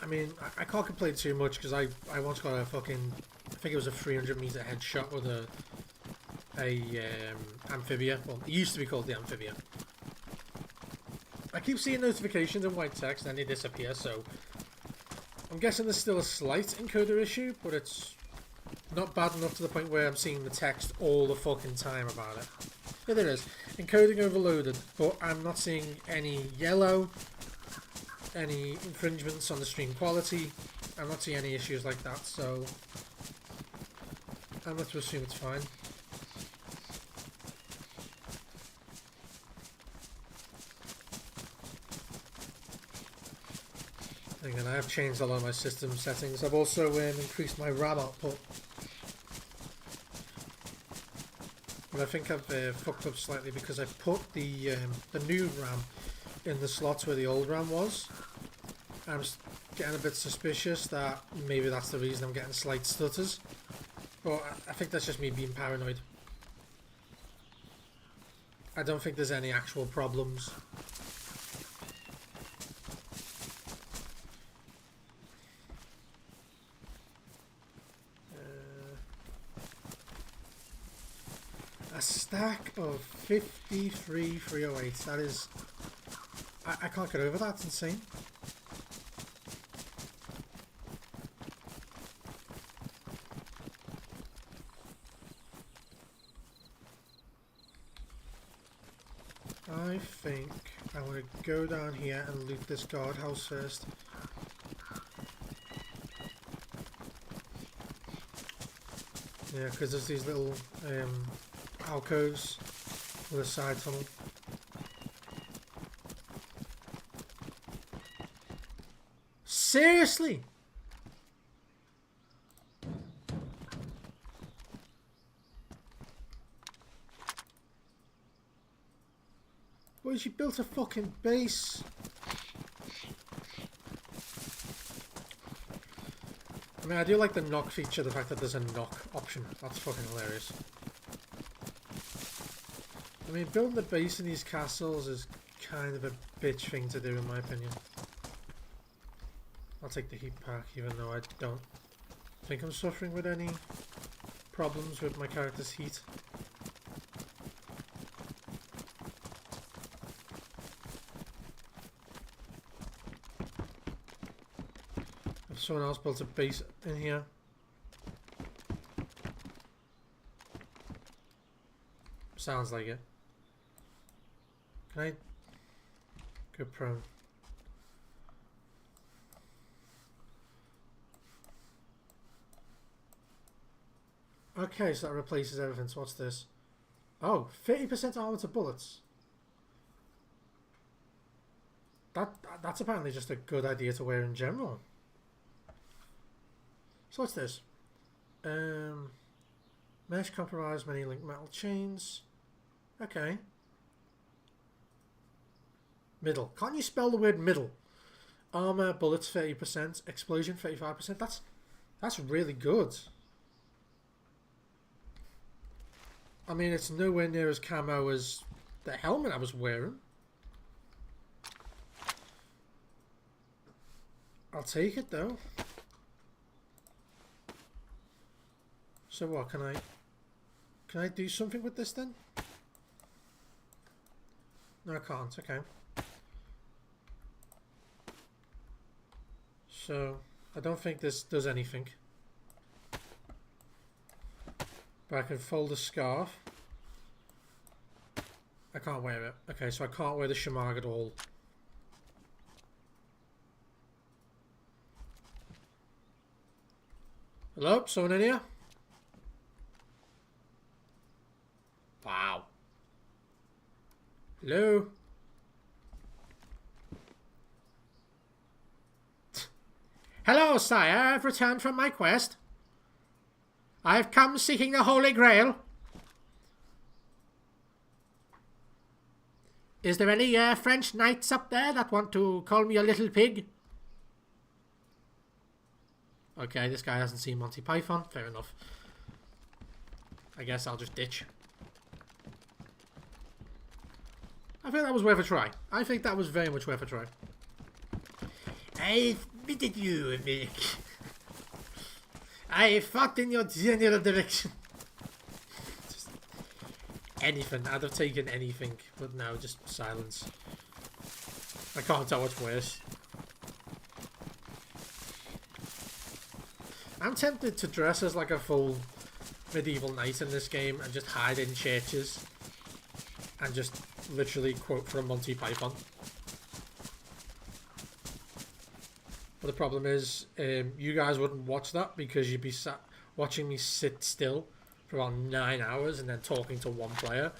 I mean, I can't complain too much because I once got a fucking, I think it was a 300 meter headshot with a amphibia. Well, it used to be called the amphibia. I keep seeing notifications in white text and then they disappear, so I'm guessing there's still a slight encoder issue, but it's not bad enough to the point where I'm seeing the text all the fucking time about it. Yeah, there is. Encoding overloaded, but I'm not seeing any yellow, any infringements on the stream quality. I'm not seeing any issues like that, so I'm going to assume it's fine. Again, I have changed a lot of my system settings. I've also increased my RAM output. But I think I've fucked up slightly because I put the new RAM in the slots where the old RAM was. I'm getting a bit suspicious that maybe that's the reason I'm getting slight stutters. But I think that's just me being paranoid. I don't think there's any actual problems. A stack of 53,308. That is... I can't get over that. It's insane. I think I want to go down here and loot this guardhouse first. Yeah, because there's these little alcoves with a side tunnel. Seriously? Boy, she built a fucking base. I mean, I do like the knock feature, the fact that there's a knock option. That's fucking hilarious. I mean, building the base in these castles is kind of a bitch thing to do, in my opinion. I'll take the heat pack, even though I don't think I'm suffering with any problems with my character's heat. If someone else built a base in here. Sounds like it. Can I go prone? Okay, so that replaces everything. So what's this? Oh, 50% armor to bullets. That's apparently just a good idea to wear in general. So what's this? Mesh compromise, many link metal chains. Okay. Middle. Can't you spell the word middle? Armor, bullets 30%, explosion 35%. That's really good. I mean, it's nowhere near as camo as the helmet I was wearing. I'll take it though. So what, can I do something with this then? No, I can't. Okay. So I don't think this does anything. But I can fold a scarf. I can't wear it. Okay, so I can't wear the shamag at all. Hello? Someone in here? Wow. Hello? Hello, sire. I've returned from my quest. I've come seeking the Holy Grail. Is there any French knights up there that want to call me a little pig? Okay, this guy hasn't seen Monty Python. Fair enough. I guess I'll just ditch. I think that was worth a try. I think that was very much worth a try. I've beaten you, Mick. I fought in your general direction. Just anything. I'd have taken anything. But no, just silence. I can't tell what's worse. I'm tempted to dress as like a full medieval knight in this game and just hide in churches. And just literally quote from Monty Python. But the problem is, you guys wouldn't watch that because you'd be sat watching me sit still for about 9 hours and then talking to one player.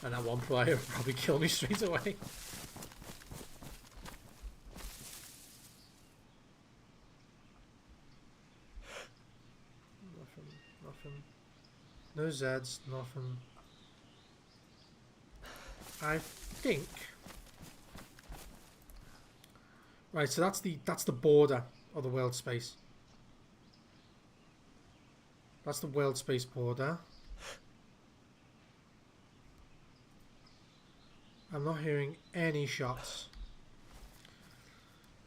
And that one player would probably kill me straight away. Nothing. No Zeds, nothing. I think. Right, so that's the border of the world space. That's the world space border. I'm not hearing any shots.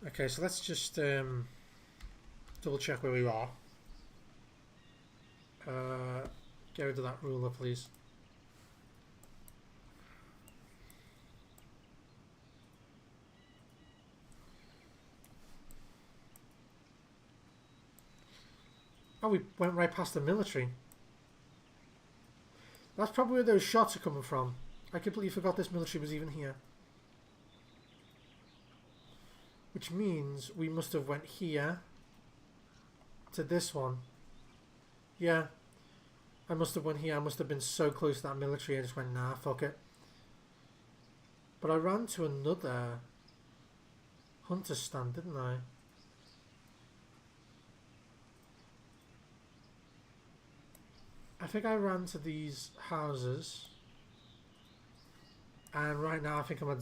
Okay, so let's just double check where we are. Get rid of that ruler, please. Oh, we went right past the military. That's probably where those shots are coming from. I completely forgot this military was even here. Which means we must have went here to this one. Yeah. I must have went here. I must have been so close to that military. I just went, nah, fuck it. But I ran to another hunter stand, didn't I? I think I ran to these houses. And right now I think I'm at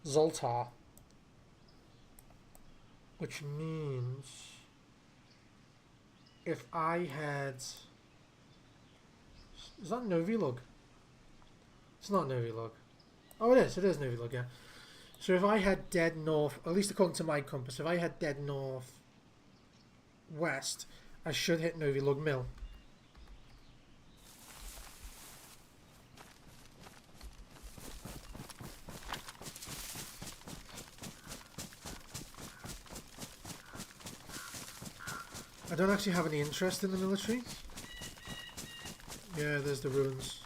Zoltar. Which means if I had... Is that Novilog? It's not Novilog. Oh, it is Novilog, yeah. So if I had dead north, at least according to my compass, if I had dead north west, I should hit Novilog Mill. I don't actually have any interest in the military. Yeah, there's the ruins.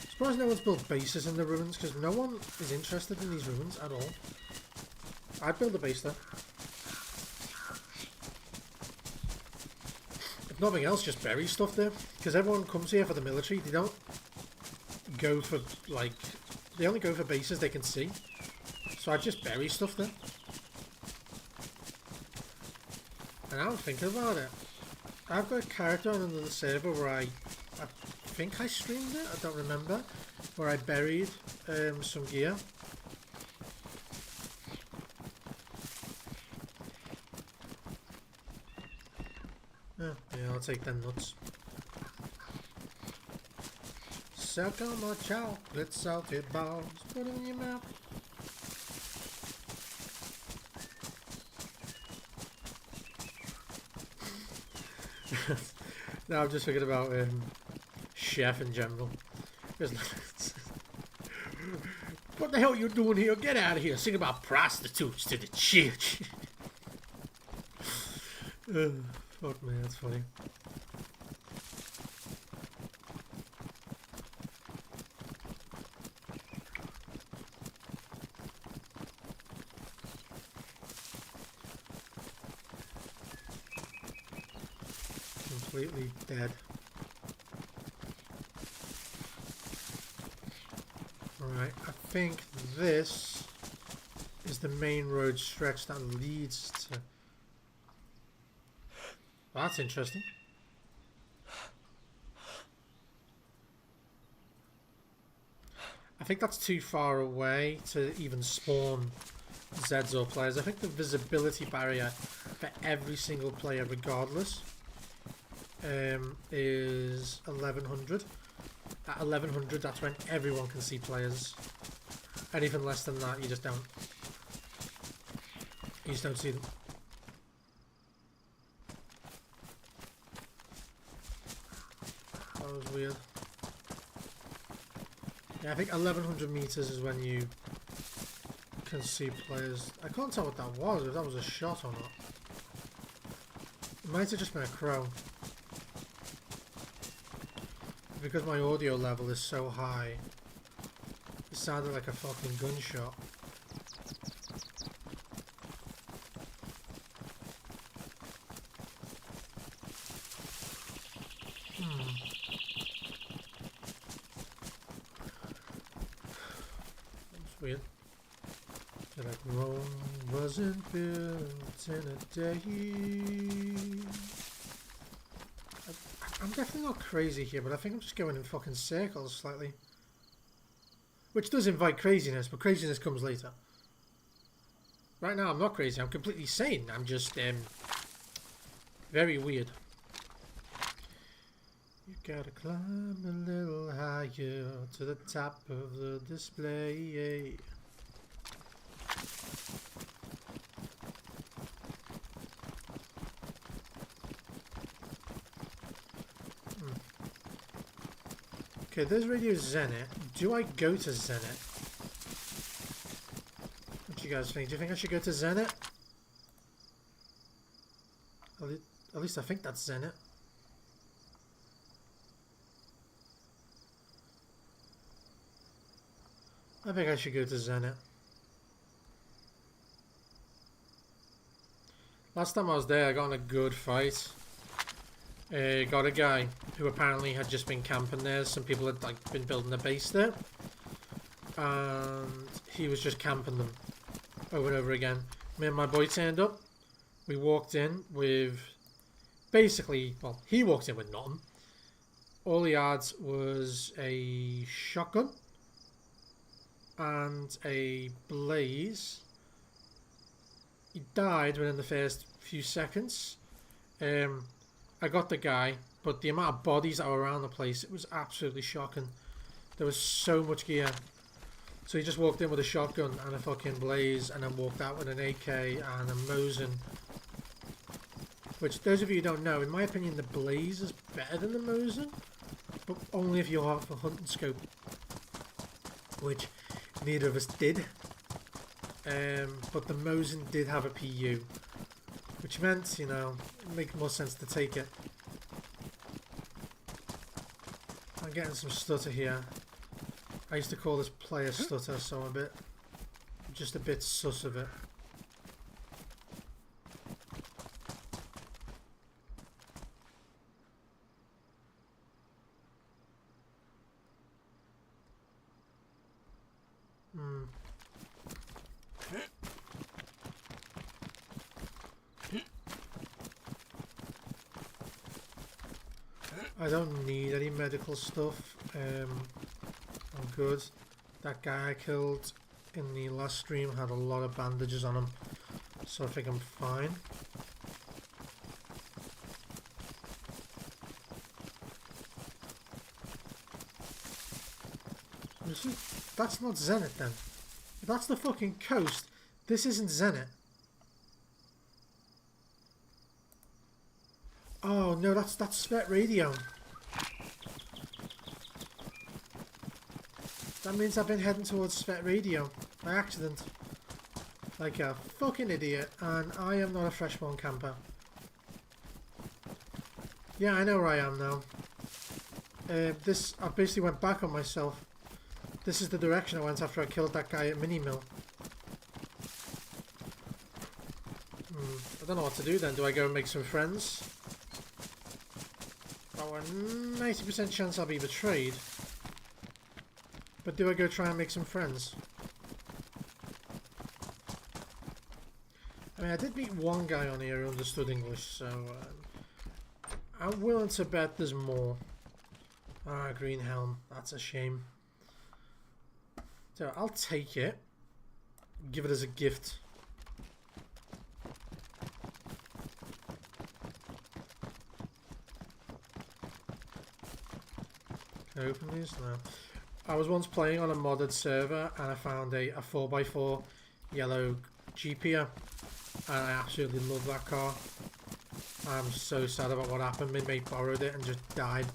Surprised no one's built bases in the ruins, because no one is interested in these ruins at all. I'd build a base there. If nothing else, just bury stuff there. Because everyone comes here for the military. They don't go for, like... They only go for bases they can see. So I'd just bury stuff there. And I'm thinking about it. I've got a character on another server where I think I streamed it, I don't remember, where I buried some gear. Yeah, I'll take them nuts. Suck on my chocolate salted balls, put them in your mouth. Now I'm just thinking about Chef in general. What the hell are you doing here? Get out of here! Sing about prostitutes to the church. Fuck me, that's funny. Completely dead. Alright, I think this is the main road stretch that leads to... Well, that's interesting. I think that's too far away to even spawn Zeds or players. I think the visibility barrier for every single player regardless is 1100. At 1100, that's when everyone can see players. Anything less than that, you just don't. You just don't see them. That was weird. Yeah, I think 1100 meters is when you can see players. I can't tell what that was, if that was a shot or not. It might have just been a crow. Because my audio level is so high, it sounded like a fucking gunshot. That's weird. They're like, Rome wasn't built in a day. I'm definitely not crazy here, but I think I'm just going in fucking circles slightly. Which does invite craziness, but craziness comes later. Right now I'm not crazy, I'm completely sane. I'm just, very weird. You gotta climb a little higher to the top of the display. Okay, there's Radio Zenit. Do I go to Zenit? What do you guys think? Do you think I should go to Zenit? At least I think that's Zenit. I think I should go to Zenit. Last time I was there, I got in a good fight. Got a guy who apparently had just been camping there. Some people had like been building a base there, and he was just camping them over and over again. Me and my boy turned up. We walked in with basically, well, he walked in with nothing. All he had was a shotgun and a blaze. He died within the first few seconds. I got the guy, but the amount of bodies that were around the place, it was absolutely shocking. There was so much gear. So he just walked in with a shotgun and a fucking blaze, and then walked out with an AK and a Mosin. Which, those of you who don't know, in my opinion, the blaze is better than the Mosin, but only if you have a hunting scope, which neither of us did. But the Mosin did have a PU, which meant, you know, it made more sense to take it. I'm getting some stutter here. I used to call this player stutter, so I'm just a bit sus of it. I don't need any medical stuff. I'm good. That guy I killed in the last stream had a lot of bandages on him, so I think I'm fine. That's not Zenit then. If that's the fucking coast, this isn't Zenit. Oh no, that's Svet Radio. That means I've been heading towards Svet Radio by accident. Like a fucking idiot, and I am not a freshborn camper. Yeah, I know where I am now. I basically went back on myself. This is the direction I went after I killed that guy at Mini Mill. I don't know what to do then. Do I go and make some friends? Oh, a 90% chance I'll be betrayed. But do I go try and make some friends? I mean, I did meet one guy on here who understood English, so I'm willing to bet there's more. Ah, green helm. That's a shame. So I'll take it. Give it as a gift. Can I open these? No. I was once playing on a modded server and I found a 4x4 yellow Jeep here, and I absolutely love that car. I'm so sad about what happened. My mate borrowed it and just died.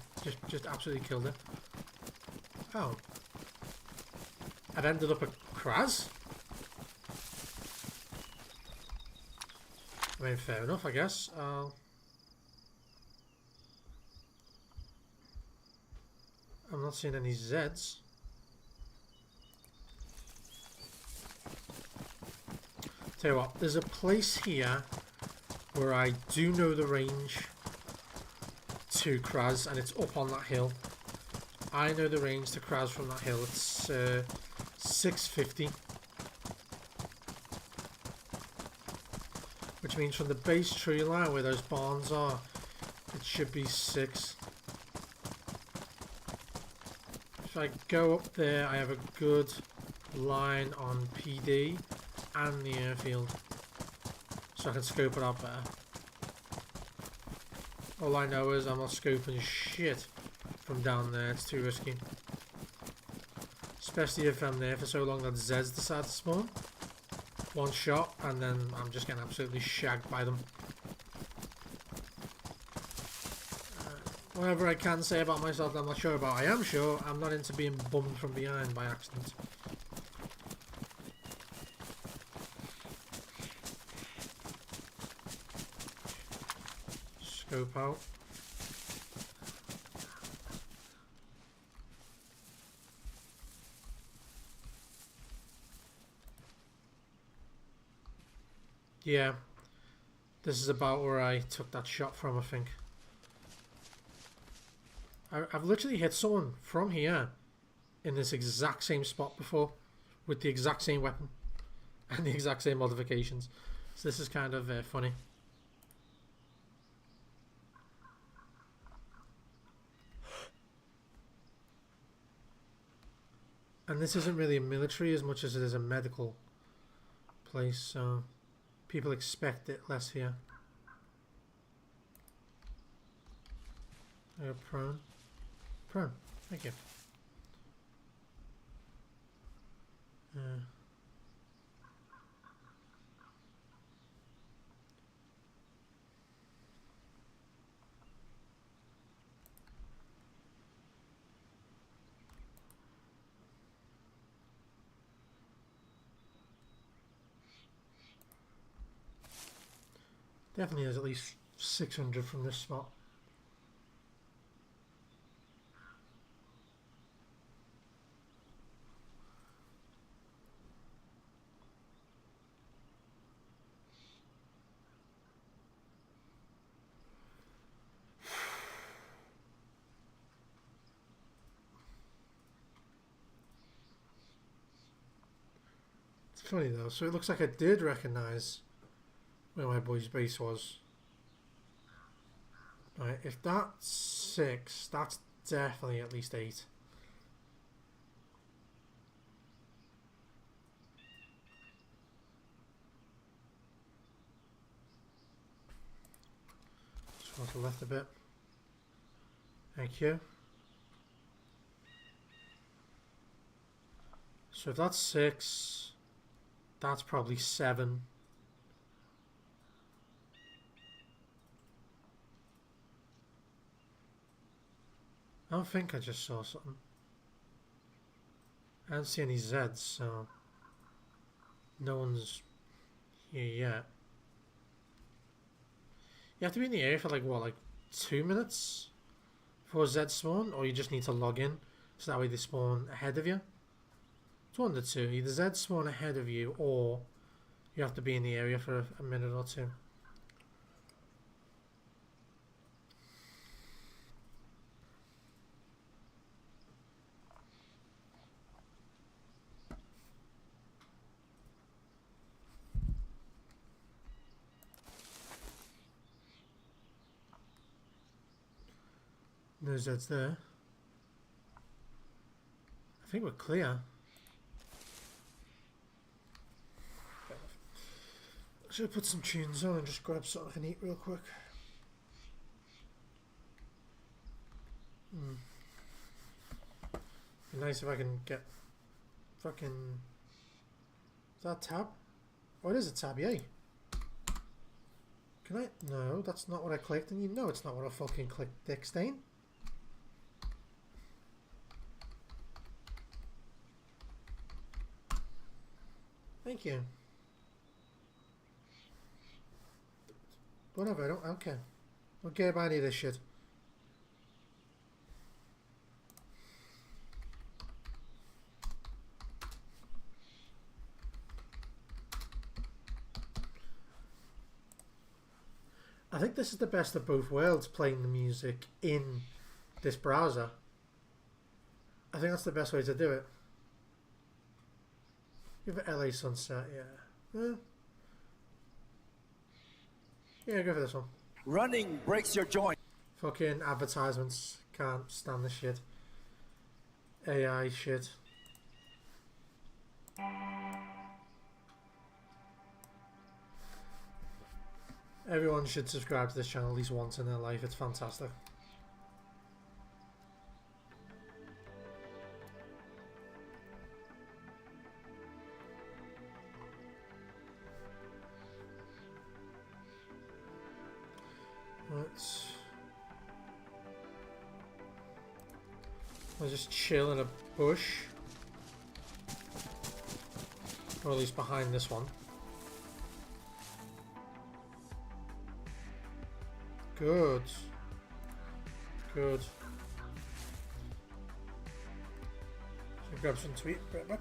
Just absolutely killed it. Oh. I've ended up at Kraz? I mean, fair enough, I guess. I'm not seeing any Zs. Tell you what, there's a place here where I do know the range to Kraz, and it's up on that hill. I know the range to Kraz from that hill. It's 650. Which means from the base tree line where those barns are, it should be 6. if I go up there, I have a good line on PD and the airfield, so I can scope it out better. All I know is I'm not scoping shit from down there, it's too risky. Especially if I'm there for so long that Zeds decide to spawn. One shot and then I'm just getting absolutely shagged by them. Whatever I can say about myself that I'm not sure about, I am sure I'm not into being bummed from behind by accident. Scope out. Yeah, this is about where I took that shot from, I think. I've literally hit someone from here in this exact same spot before with the exact same weapon and the exact same modifications. So this is kind of funny. And this isn't really a military as much as it is a medical place, so people expect it less here. Prone. Prone. Thank you. Definitely has at least 600 from this spot. It's funny though, so it looks like I did recognise where my boy's base was. Right, if that's 6, that's definitely at least 8. Just want to left a bit. Thank you. So if that's 6, that's probably 7. I don't think I just saw something. I don't see any Zeds, so no one's here yet. You have to be in the area for like what, like 2 minutes for Zed spawn, or you just need to log in so that way they spawn ahead of you. It's one of the two. Either Zed spawn ahead of you, or you have to be in the area for a minute or two. No Zeds there. I think we're clear. Should put some tunes on and just grab something I can eat real quick. Be nice if I can get fucking... Is that a tab? Oh, it is a tab, yay. Can I? No, that's not what I clicked, and you know it's not what I fucking clicked, Dick Stain. Thank you. Whatever, I don't care. Don't care about any of this shit. I think this is the best of both worlds, playing the music in this browser. I think that's the best way to do it. Give it LA Sunset, yeah. Yeah, go for this one. Running breaks your joint. Fucking advertisements. Can't stand this shit. AI shit. Everyone should subscribe to this channel at least once in their life. It's fantastic. I'll just chill in a bush. Or at least behind this one. Good. Good. So grab some tweet right back.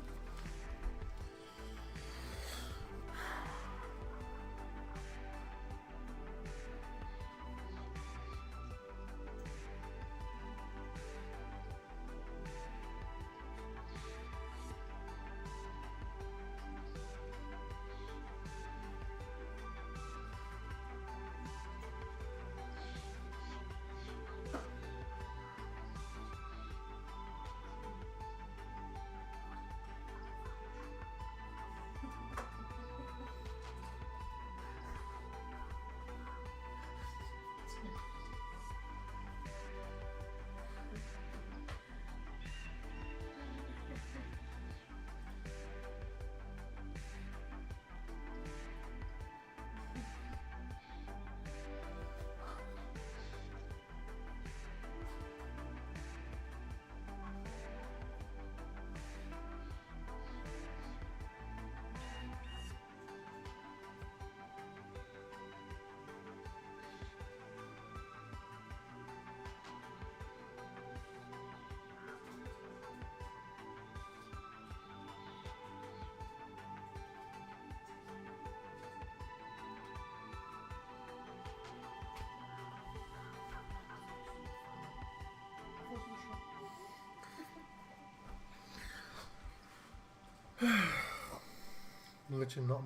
Literally not.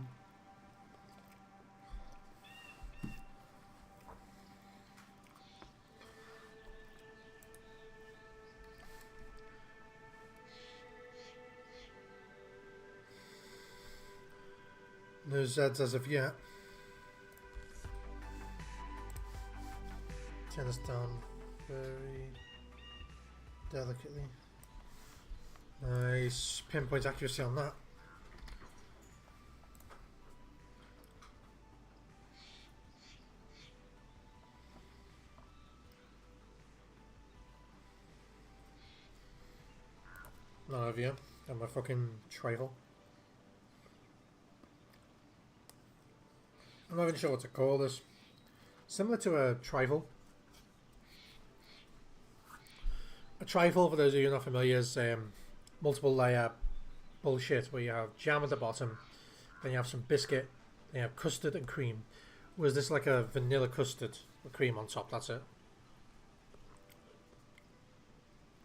No Zeds as of yet. Turn this down very delicately. Nice pinpoint accuracy on that. Not over here. And my fucking trifle. I'm not even sure what to call this. Similar to a trifle. A trifle, for those of you who are not familiar, is multiple layer bullshit where you have jam at the bottom, then you have some biscuit, then you have custard and cream. Whereas this like a vanilla custard with cream on top, that's it.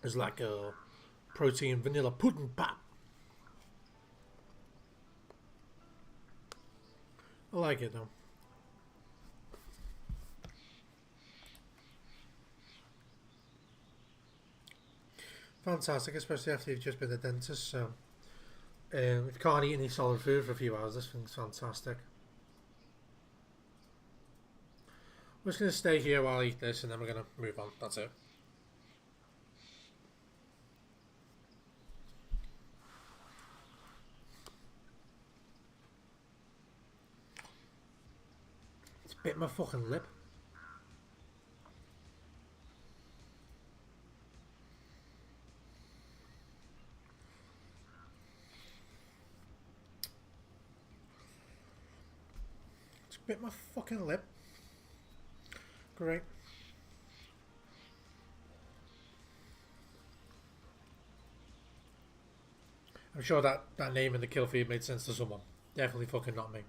It's like a protein vanilla pudding pop. I like it though. Fantastic, especially after you've just been a dentist. So, if you can't eat any solid food for a few hours, this thing's fantastic. We're just going to stay here while I eat this, and then we're going to move on. That's it. It's bit my fucking lip. Bit my fucking lip. Great. I'm sure that name in the kill feed made sense to someone. Definitely fucking not me.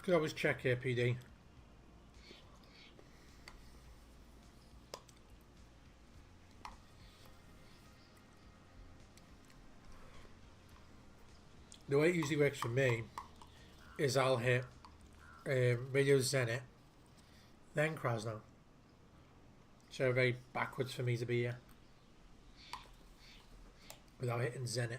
Could always check here, PD. The way it usually works for me is I'll hit Radio Zenit, then Krasno. So very backwards for me to be here without hitting Zenit.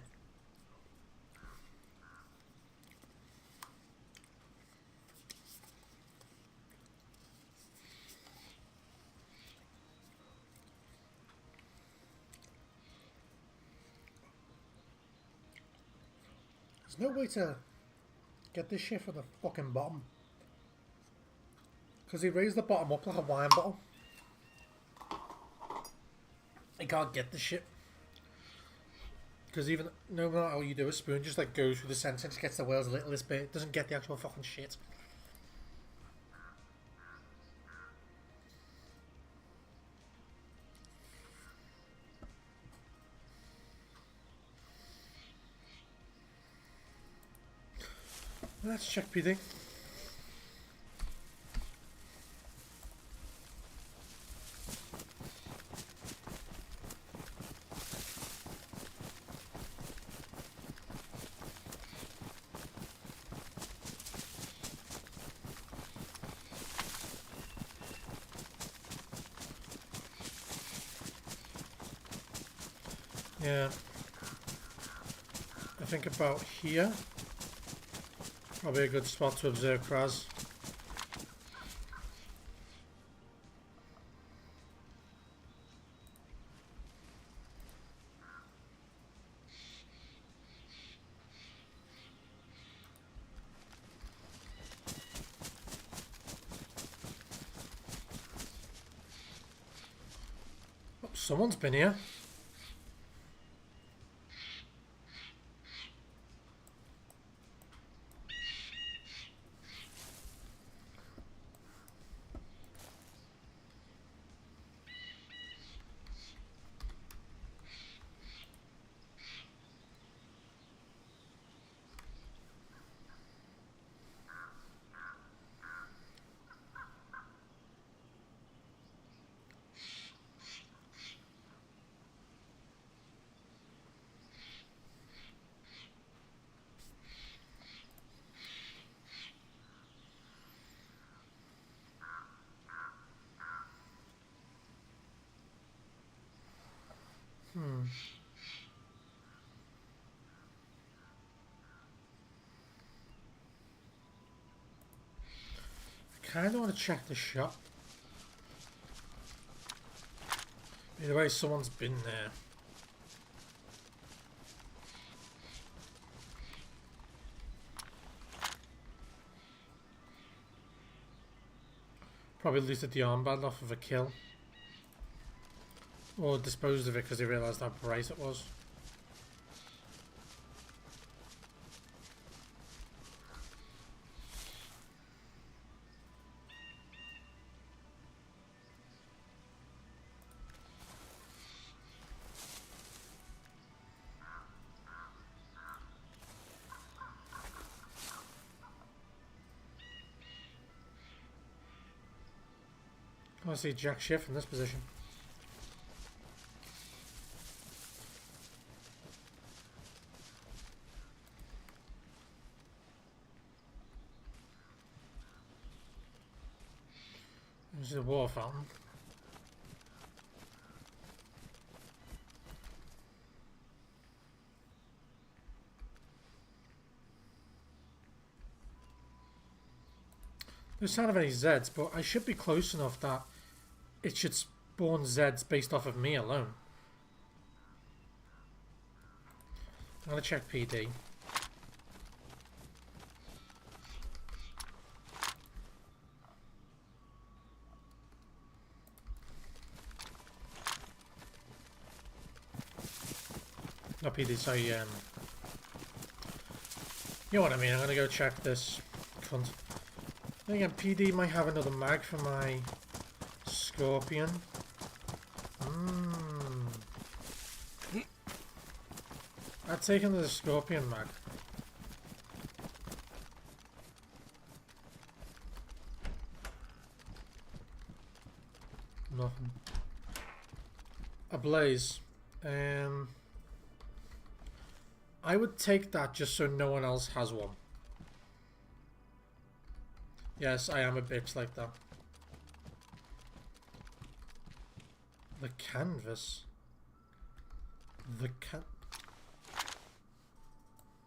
There's no way to get this shit from the fucking bottom. Because he raised the bottom up like a wine bottle. I can't get the shit. Because even no matter how you do a spoon just like goes through the centre and just gets the world's littlest bit. It doesn't get the actual fucking shit. Let's check PD. Yeah. I think about here. Probably a good spot to observe Kraz. Oh, someone's been here. I kind of want to check the shop. Either way, someone's been there. Probably looted the armband off of a kill. Or disposed of it because they realised how bright it was. I want to see jack shit from this position. This is a water fountain. No sign of any Zeds, but I should be close enough that it should spawn Zeds based off of me alone. I'm gonna check PD. Not PD, sorry, you know what I mean, I'm gonna go check this cunt. Then again, PD might have another mag for my Scorpion. I'd taken the Scorpion mag. Nothing. A blaze. I would take that just so no one else has one. Yes, I am a bitch like that. The canvas.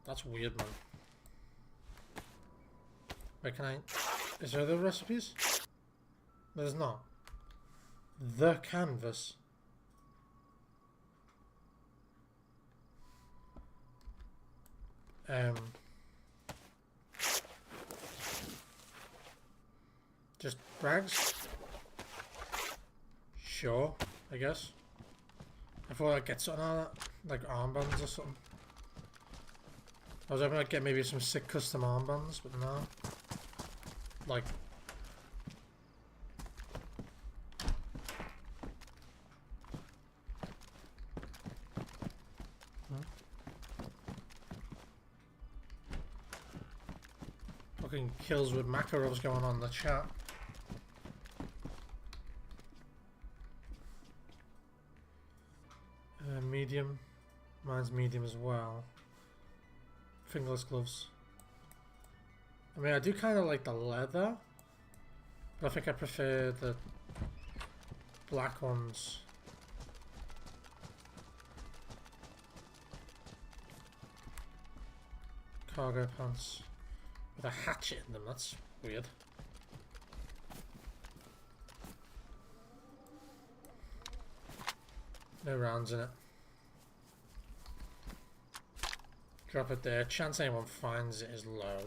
That's weird, man. Wait, can I... Is there other recipes? There's not. The canvas. Just rags? Sure, I guess. I thought I'd get something out of that, like armbands or something. I was hoping I'd get maybe some sick custom armbands, but no. Like... Fucking kills with mackerels going on in the chat. Medium. Mine's medium as well. Fingerless gloves. I mean, I do kind of like the leather, but I think I prefer the black ones. Cargo pants with a hatchet in them, that's weird. No rounds in it. Drop it there. Chance anyone finds it is low.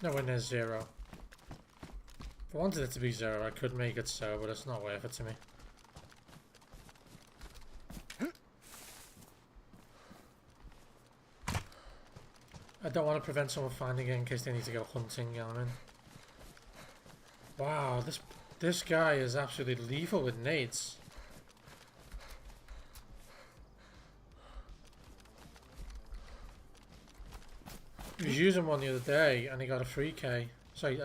Nowhere near zero. If I wanted it to be zero, I could make it so, but it's not worth it to me. I don't want to prevent someone finding it in case they need to go hunting, you know what I mean? Wow, this guy is absolutely lethal with nades. He was using one the other day and he got a 3k. Sorry,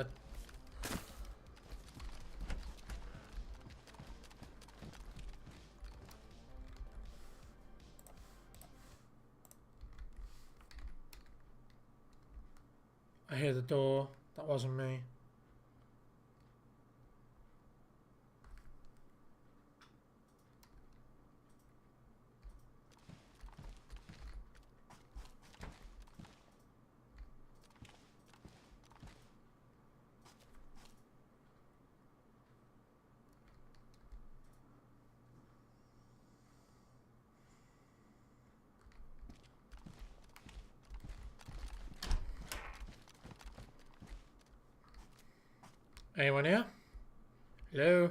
I hear the door. That wasn't me. Anyone here? Hello?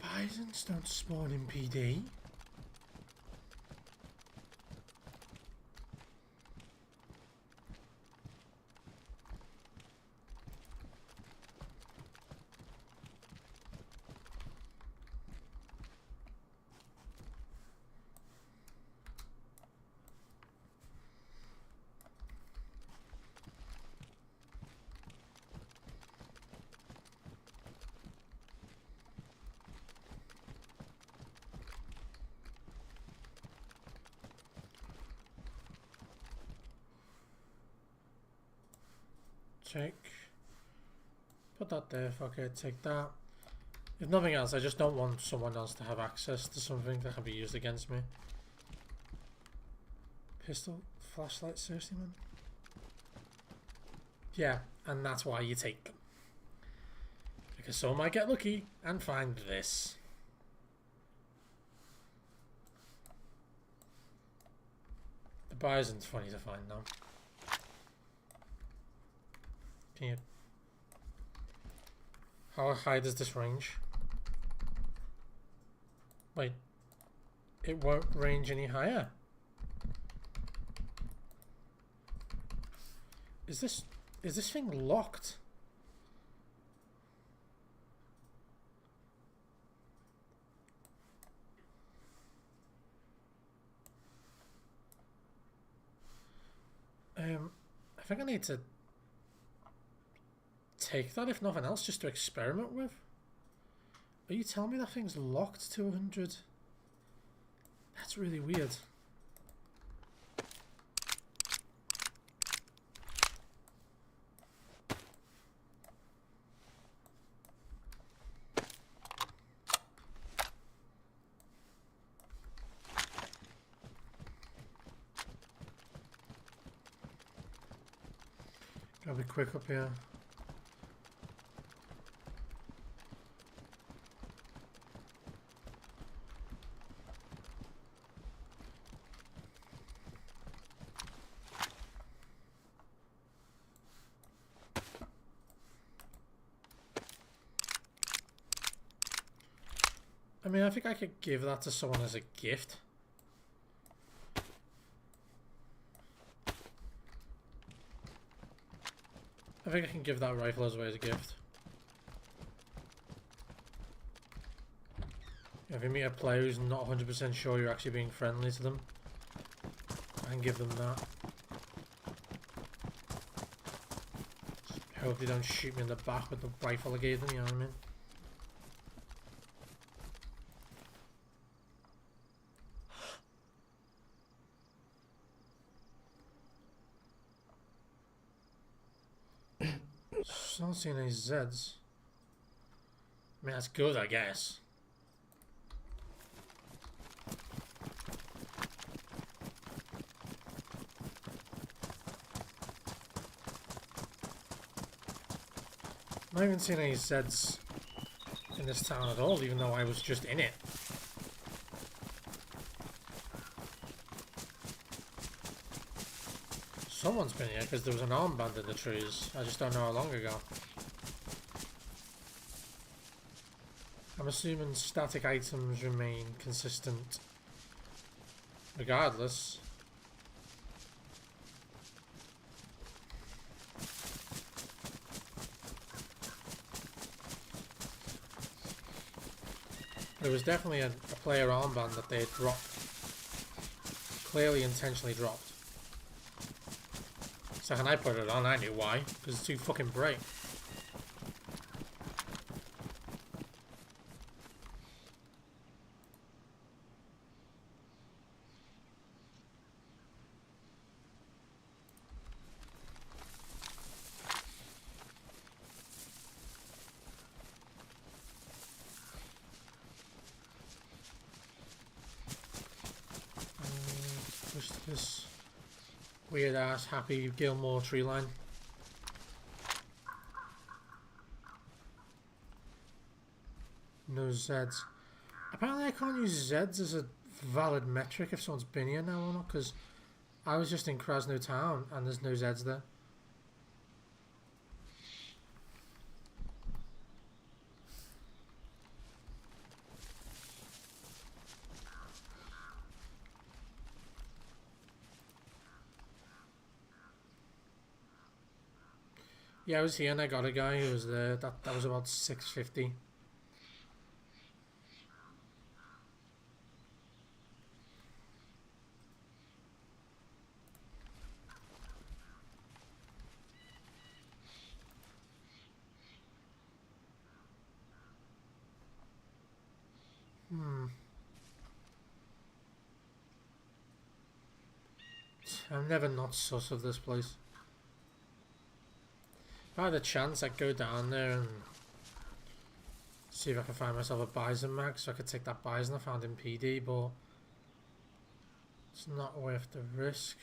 Bisons don't spawn in PD. Take. Put that there, fuck it, take that. If nothing else, I just don't want someone else to have access to something that can be used against me. Pistol? Flashlight? Seriously, man? Yeah, and that's why you take them. Because someone might get lucky and find this. The bison's funny to find now. Can you... How high does this range? Wait. it won't range any higher. Is this thing locked? I think I need to take that, if nothing else, just to experiment with. Are you telling me that thing's locked to 100? That's really weird. Gotta be quick up here. I mean, I think I could give that to someone as a gift. I think I can give that rifle as a gift. If you meet a player who's not 100% sure you're actually being friendly to them, I can give them that. Hope they don't shoot me in the back with the rifle I gave them, you know what I mean? I don't see any Zeds. I mean, that's good, I guess. I'm not even seeing any Zeds in this town at all, even though I was just in it. Someone's been here because there was an armband in the trees. I just don't know how long ago. I'm assuming static items remain consistent regardless. There was definitely a player armband that they had dropped. Clearly intentionally dropped. So when I put it on, I knew why. Because it's too fucking bright. Push this weird ass Happy Gilmore tree line. No Zeds. Apparently I can't use Zeds as a valid metric if someone's been here now or not, because I was just in Krasno town and there's no Zeds there. Yeah, I was here and I got a guy who was there. That was about 650. I'm never not sus of this place. If I had a chance, I'd go down there and see if I can find myself a Bison mag so I could take that Bison I found in PD, but it's not worth the risk.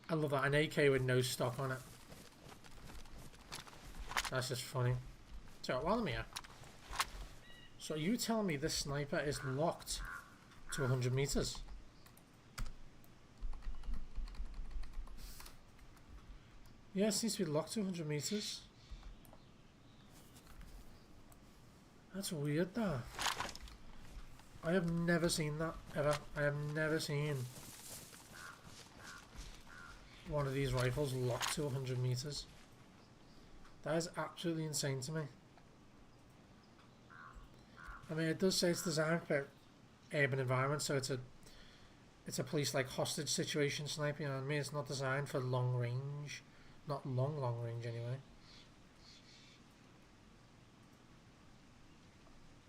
I love that, an AK with no stock on it. That's just funny. So, while I'm here, so you telling me this sniper is locked to 100 meters? Yeah, it seems to be locked to 100 meters. That's weird, though. I have never seen that, ever. I have never seen one of these rifles locked to 100 meters. That is absolutely insane to me. I mean, it does say it's designed for urban environments, so it's a police like hostage situation sniping. You know what I mean? It's not designed for long range, not long range anyway.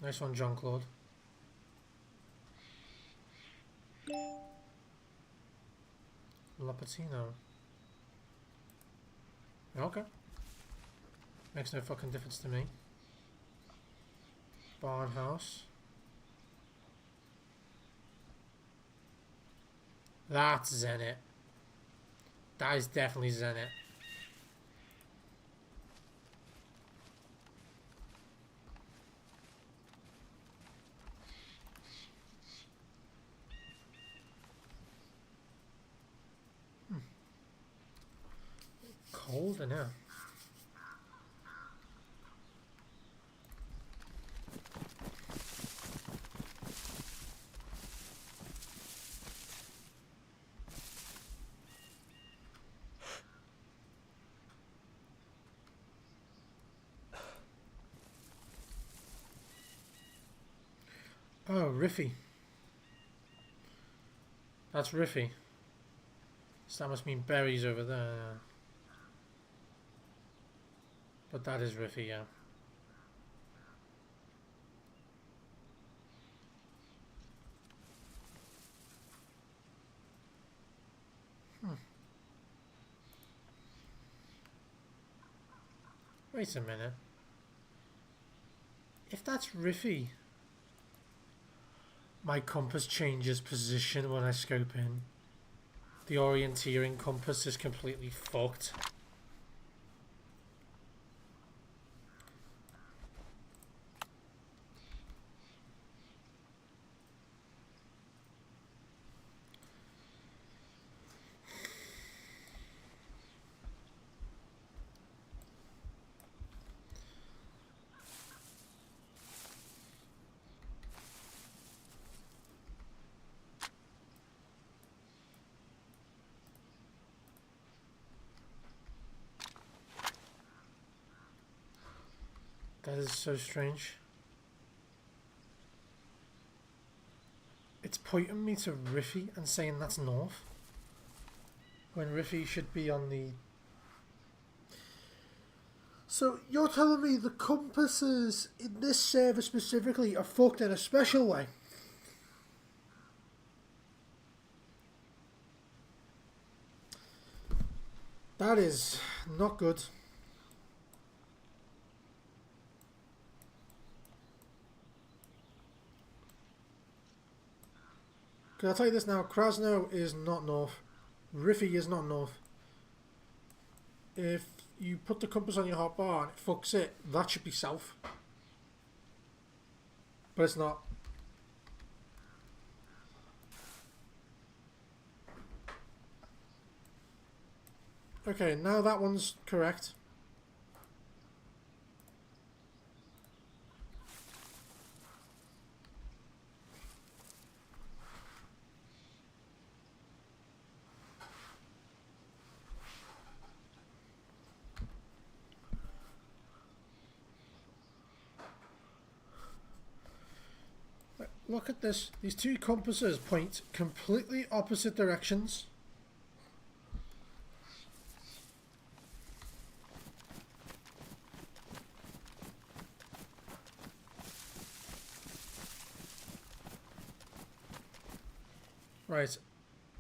Nice one, John Claude. Lapatino. Okay. Makes no fucking difference to me. Barn house. That's Zenit. That is definitely Zenit. Cold in here. Oh, Riffy. That's Riffy. So that must mean berries over there. But that is Riffy, yeah. Wait a minute. If that's Riffy, my compass changes position when I scope in. The orienteering compass is completely fucked. That is so strange. It's pointing me to Riffy and saying that's north, when Riffy should be on the... So you're telling me the compasses in this server specifically are fucked in a special way? That is not good. Can I tell you this now? Krasno is not north. Riffy is not north. If you put the compass on your hotbar and it fucks it, that should be south. But it's not. Okay, now that one's correct. Look at this. These two compasses point completely opposite directions. Right.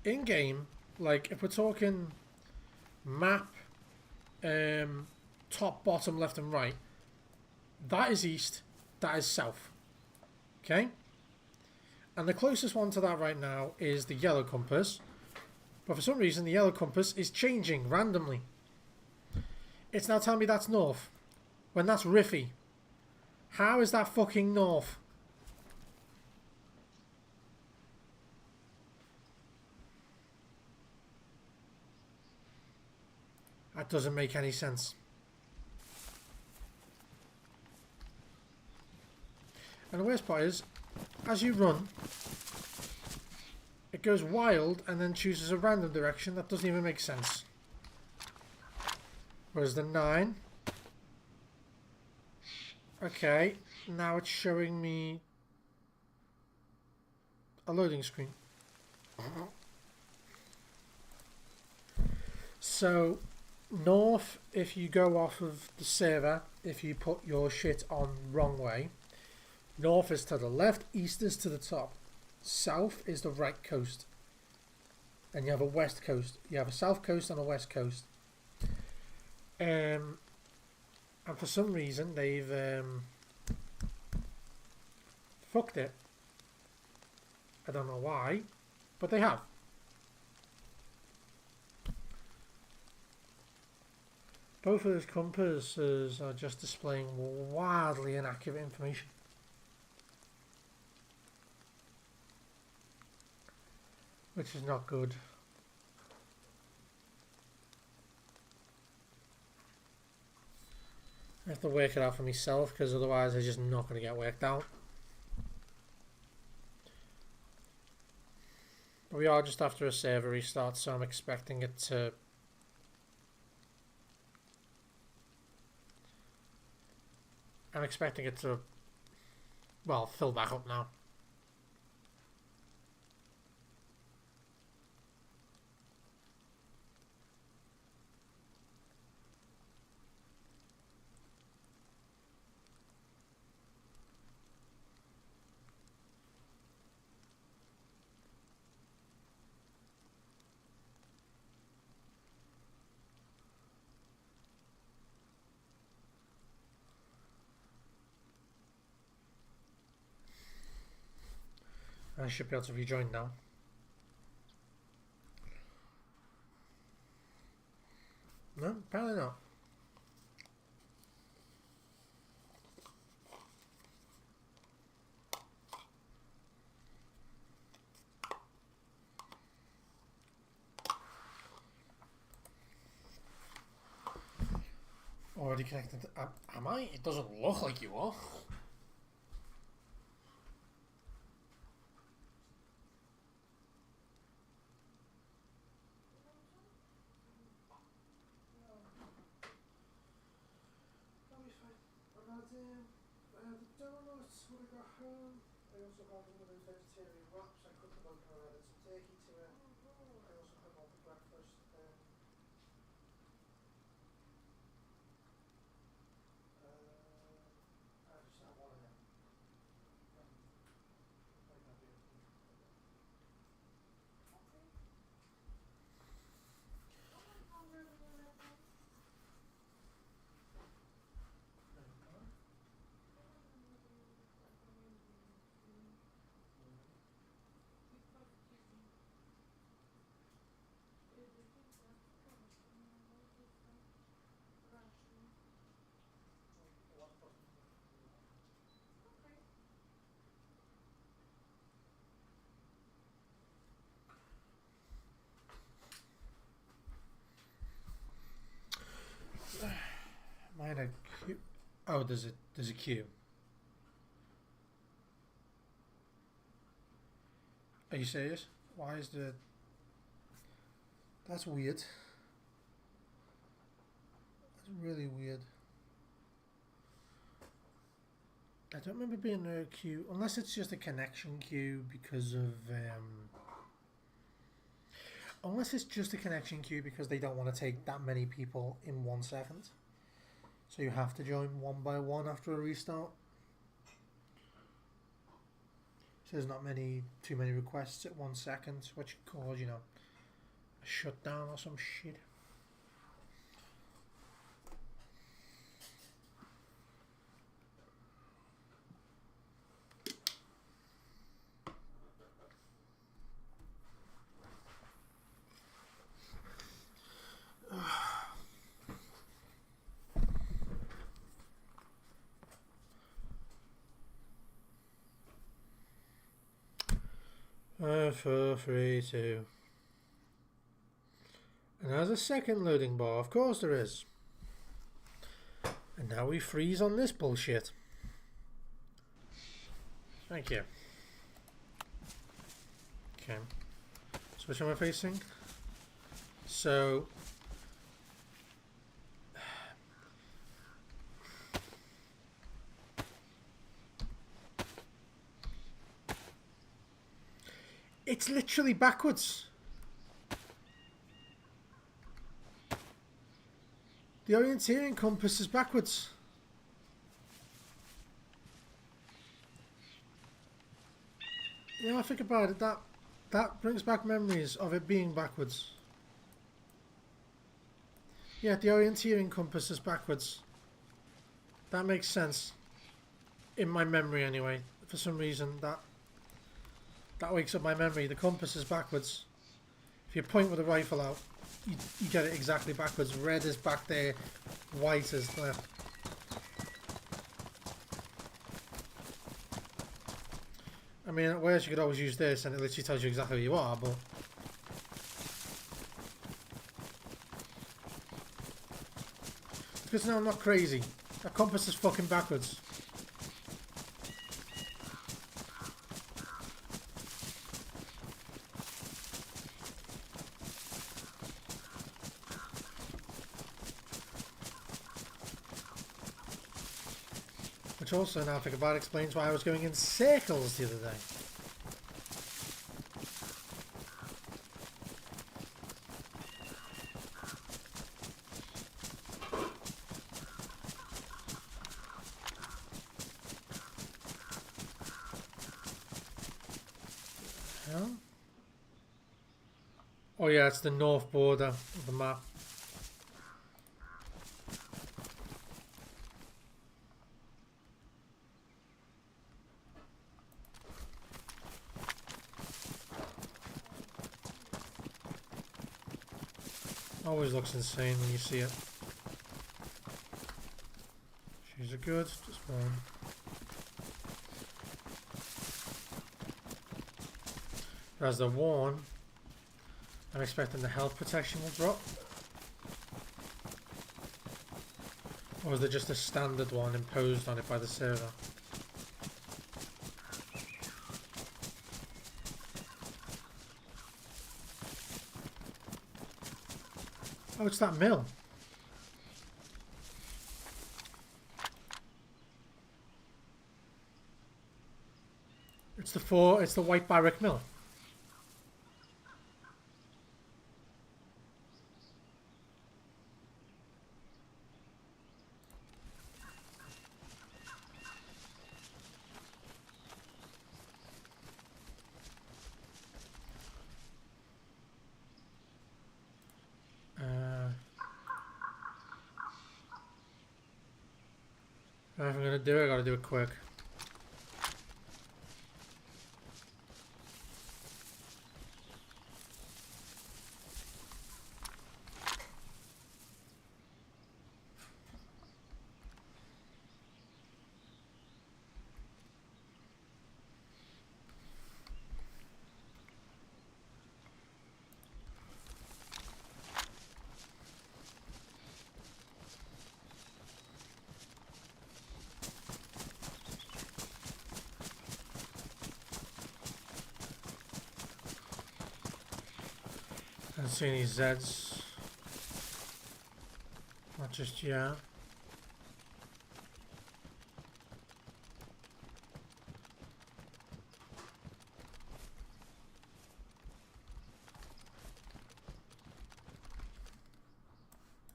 In game, like if we're talking map, top, bottom, left and right, that is east, that is south. Okay? And the closest one to that right now is the yellow compass. But for some reason, the yellow compass is changing randomly. It's now telling me that's north, when that's Riffy. How is that fucking north? That doesn't make any sense. And the worst part is, as you run, it goes wild and then chooses a random direction that doesn't even make sense. Whereas the 9, okay, now it's showing me a loading screen. So north, if you go off of the server, if you put your shit on wrong way, north is to the left, east is to the top, south is the right coast, and you have a west coast. You have a south coast and a west coast. And for some reason they've fucked it. I don't know why, but they have. Both of those compasses are just displaying wildly inaccurate information. Which is not good. I have to work it out for myself because otherwise I'm just not going to get worked out. But we are just after a server restart, so I'm expecting it to... well, fill back up now. I should be able to rejoin now. No, apparently not. Already connected. Am I? It doesn't look like you are. The donuts when I got home. I also got one of those vegetarian wraps. I cut them open and added some turkey to it. I also had all the breakfast. I just had one of them. Mine a queue. Oh, there's a queue. Are you serious? Why is the... That's weird. That's really weird. I don't remember being a queue, unless it's just a connection queue because of... Unless it's just a connection queue because they don't want to take that many people in 1 second. So you have to join one by one after a restart. So there's not too many requests at 1 second, which could cause, you know, a shutdown or some shit. Four, three, two. And there's a second loading bar, of course there is. And now we freeze on this bullshit. Thank you. Okay. So which am I facing? So it's literally backwards. The orienteering compass is backwards. You know, I think about it, that brings back memories of it being backwards. Yeah, the orienteering compass is backwards. That makes sense. In my memory anyway. For some reason that wakes up my memory. The compass is backwards. If you point with a rifle out, you get it exactly backwards. Red is back there, white is left. I mean, whereas you could always use this and it literally tells you exactly where you are, but because now I'm not crazy. That compass is fucking backwards. Which also, now I think about it, explains why I was going in circles the other day. Hell? Oh yeah, it's the north border of the map. Always looks insane when you see it. Shoes are good, just one. But as they're worn, I'm expecting the health protection will drop. Or is there just a standard one imposed on it by the server? Oh, it's that mill. It's the white barrack mill. If I'm gonna do it, I gotta do it quick. I don't see any Zeds. Not just yet.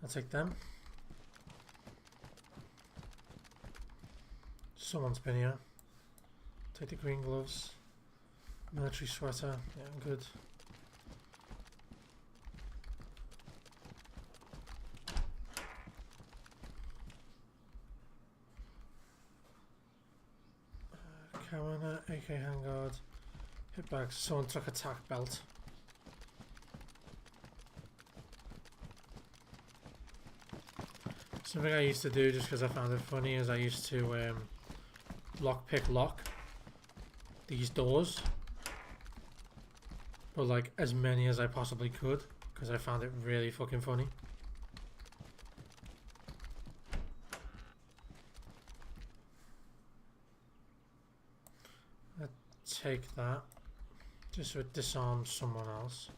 I'll take them. Someone's been here. Take the green gloves. Military sweater. Yeah, I'm good. Kawana, AK handguard. Hit back. Someone took a tack belt. Something I used to do just because I found it funny is I used to lock these doors, but like as many as I possibly could because I found it really fucking funny. Let's take that. Just so it disarms someone else.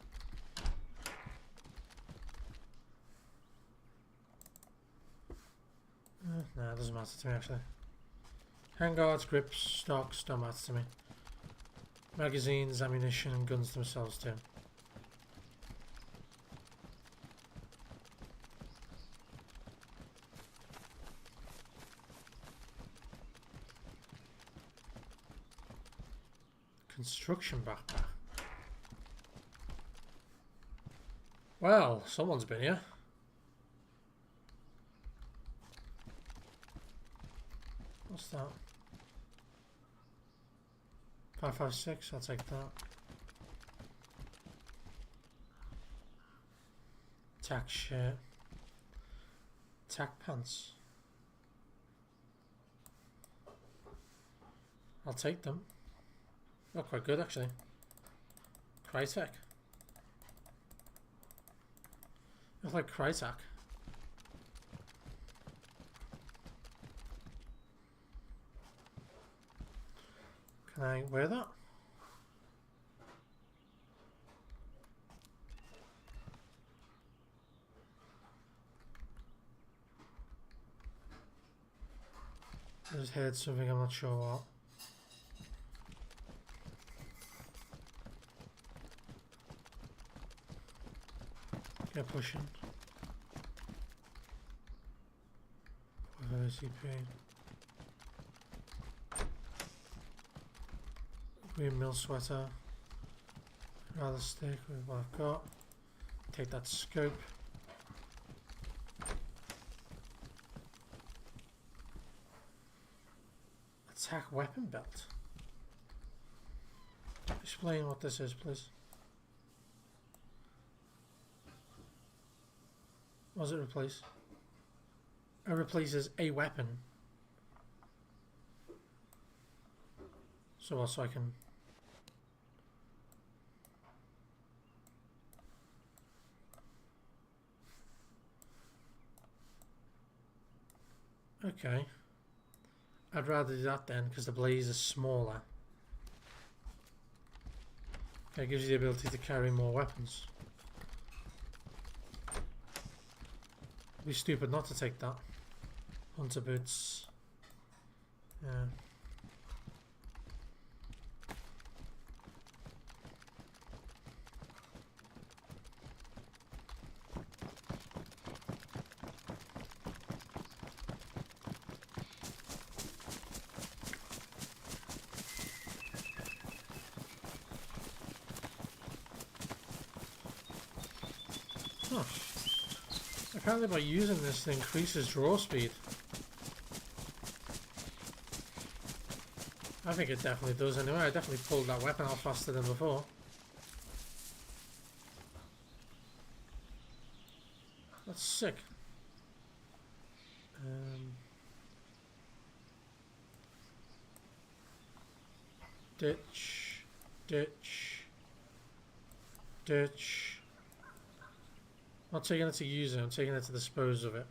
Nah, it doesn't matter to me actually. Handguards, grips, stocks, don't matter to me. Magazines, ammunition, and guns themselves too. Construction backpack. Well, someone's been here. What's that? 556, I'll take that. Tack shirt. Tack pants. I'll take them. Oh, quite good actually. Crytek. Look like Crytek. Can I wear that? I just heard something, I'm not sure what. Get pushing. OCP. Green mill sweater. Rather stick with what I've got. Take that scope. Attack weapon belt. Explain what this is, please. What does it replace? It replaces a weapon. So also I can... Okay. I'd rather do that then, because the blaze is smaller. It gives you the ability to carry more weapons. It'd be stupid not to take that. Hunter boots. Yeah. Oh. Apparently by using this it increases draw speed. I think it definitely does anyway. I definitely pulled that weapon out faster than before. That's sick. Ditch. Ditch. Ditch. I'm not taking it to use it, I'm taking it to dispose of it.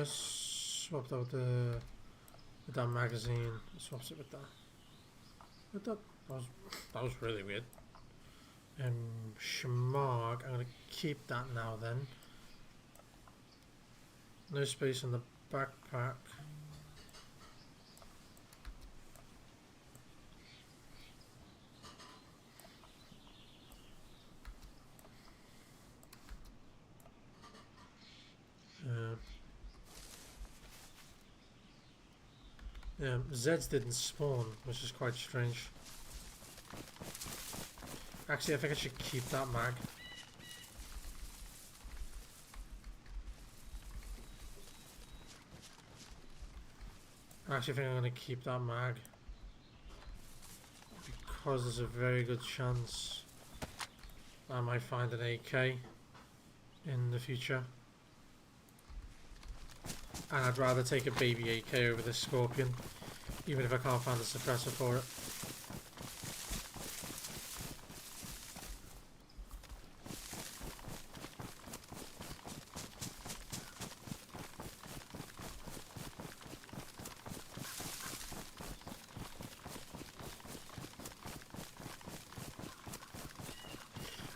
Swapped out the that magazine. Swaps it with that. But that was really weird. Shmog. I'm gonna keep that now then. No space in the backpack. Zeds didn't spawn, which is quite strange. Actually, I think I should keep that mag. I actually think I'm going to keep that mag because there's a very good chance I might find an AK in the future. And I'd rather take a baby AK over this Scorpion, even if I can't find a suppressor for it.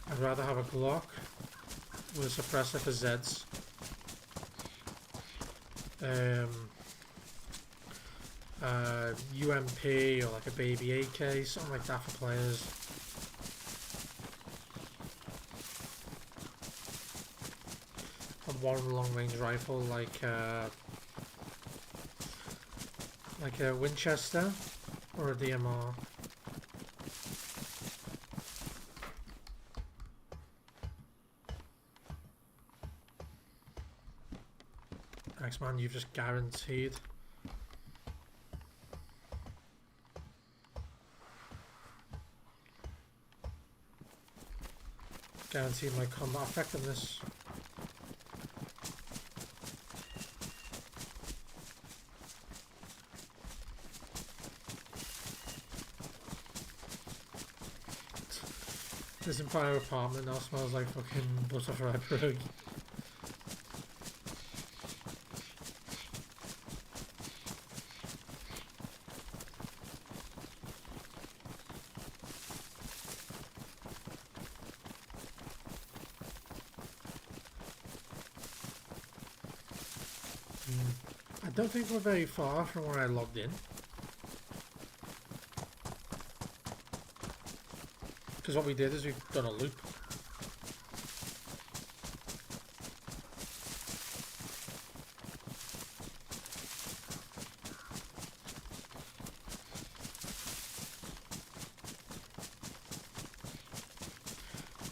I'd rather have a Glock with a suppressor for Zeds. UMP or like a baby AK, something like that for players. And one long range rifle like a Winchester or a DMR. Thanks man, you've just guaranteed. Guaranteed my combat effectiveness. This entire apartment now smells like fucking butterfly plug. I don't think we're very far from where I logged in. Because what we did is we've done a loop.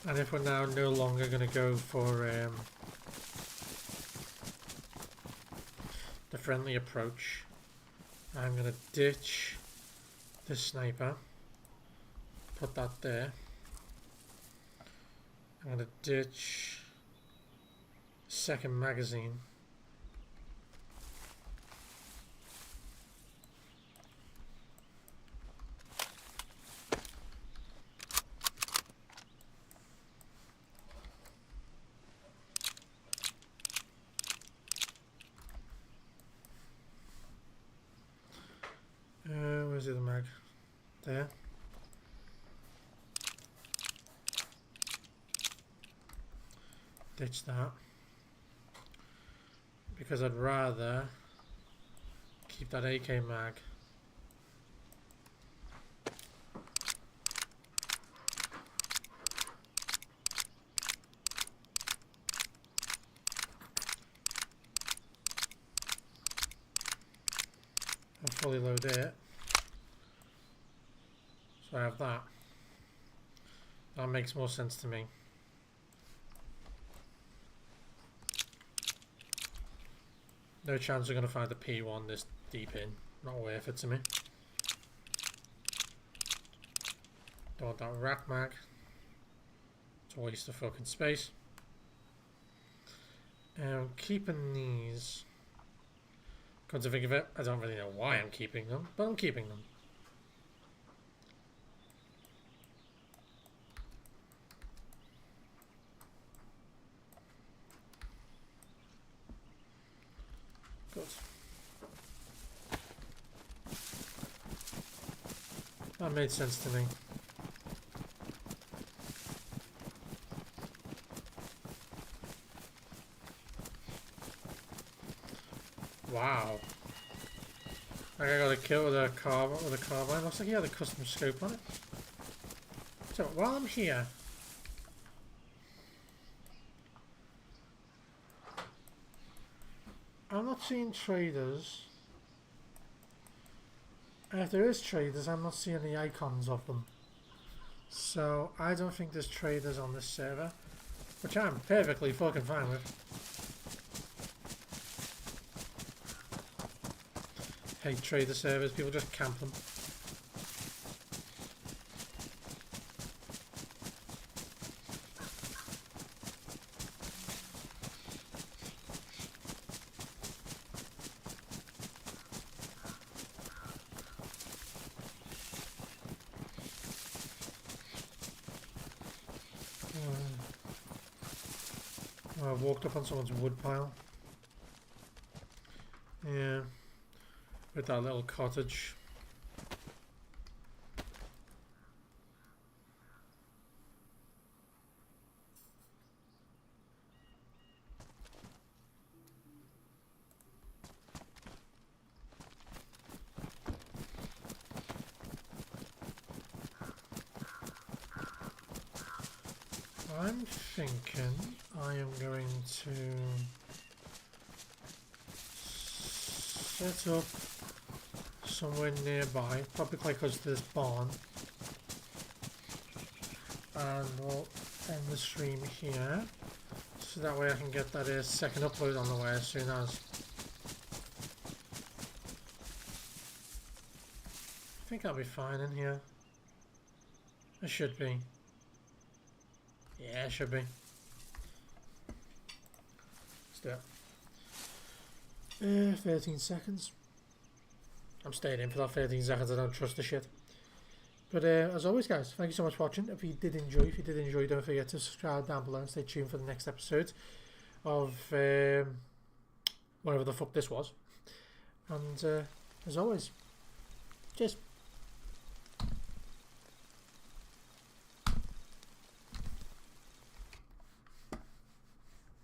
And if we're now no longer going to go for the friendly approach, I'm going to ditch the sniper, put that there. I'm going to ditch second magazine. Where's the other mag? There. Ditch that. Because I'd rather keep that AK mag. I'll fully load it. So I have that. That makes more sense to me. No chance we're going to find the P1 this deep in. Not worth it to me. Don't want that rack mag. It's a waste of fucking space. Keeping these. Come to think of it, I don't really know why I'm keeping them, but I'm keeping them. Good. That made sense to me. Wow. Like I got a kill with a carbine. Looks like he had a custom scope on it. So while I'm here, I'm not seeing traders. And if there is traders, I'm not seeing the icons of them. So I don't think there's traders on this server, which I'm perfectly fucking fine with. hate trader servers. People just camp them. I walked up on someone's wood pile. Yeah, with that little cottage. I'm thinking I am going to set up somewhere nearby, probably quite close to this barn, and we'll end the stream here, so that way I can get that second upload on the way as soon as. I think I'll be fine in here. I should be. Yeah, it should be. Let's do it. 13 seconds. I'm staying in for that 13 seconds. I don't trust the shit. But as always, guys, thank you so much for watching. If you did enjoy, don't forget to subscribe down below and stay tuned for the next episode of whatever the fuck this was. And as always, cheers.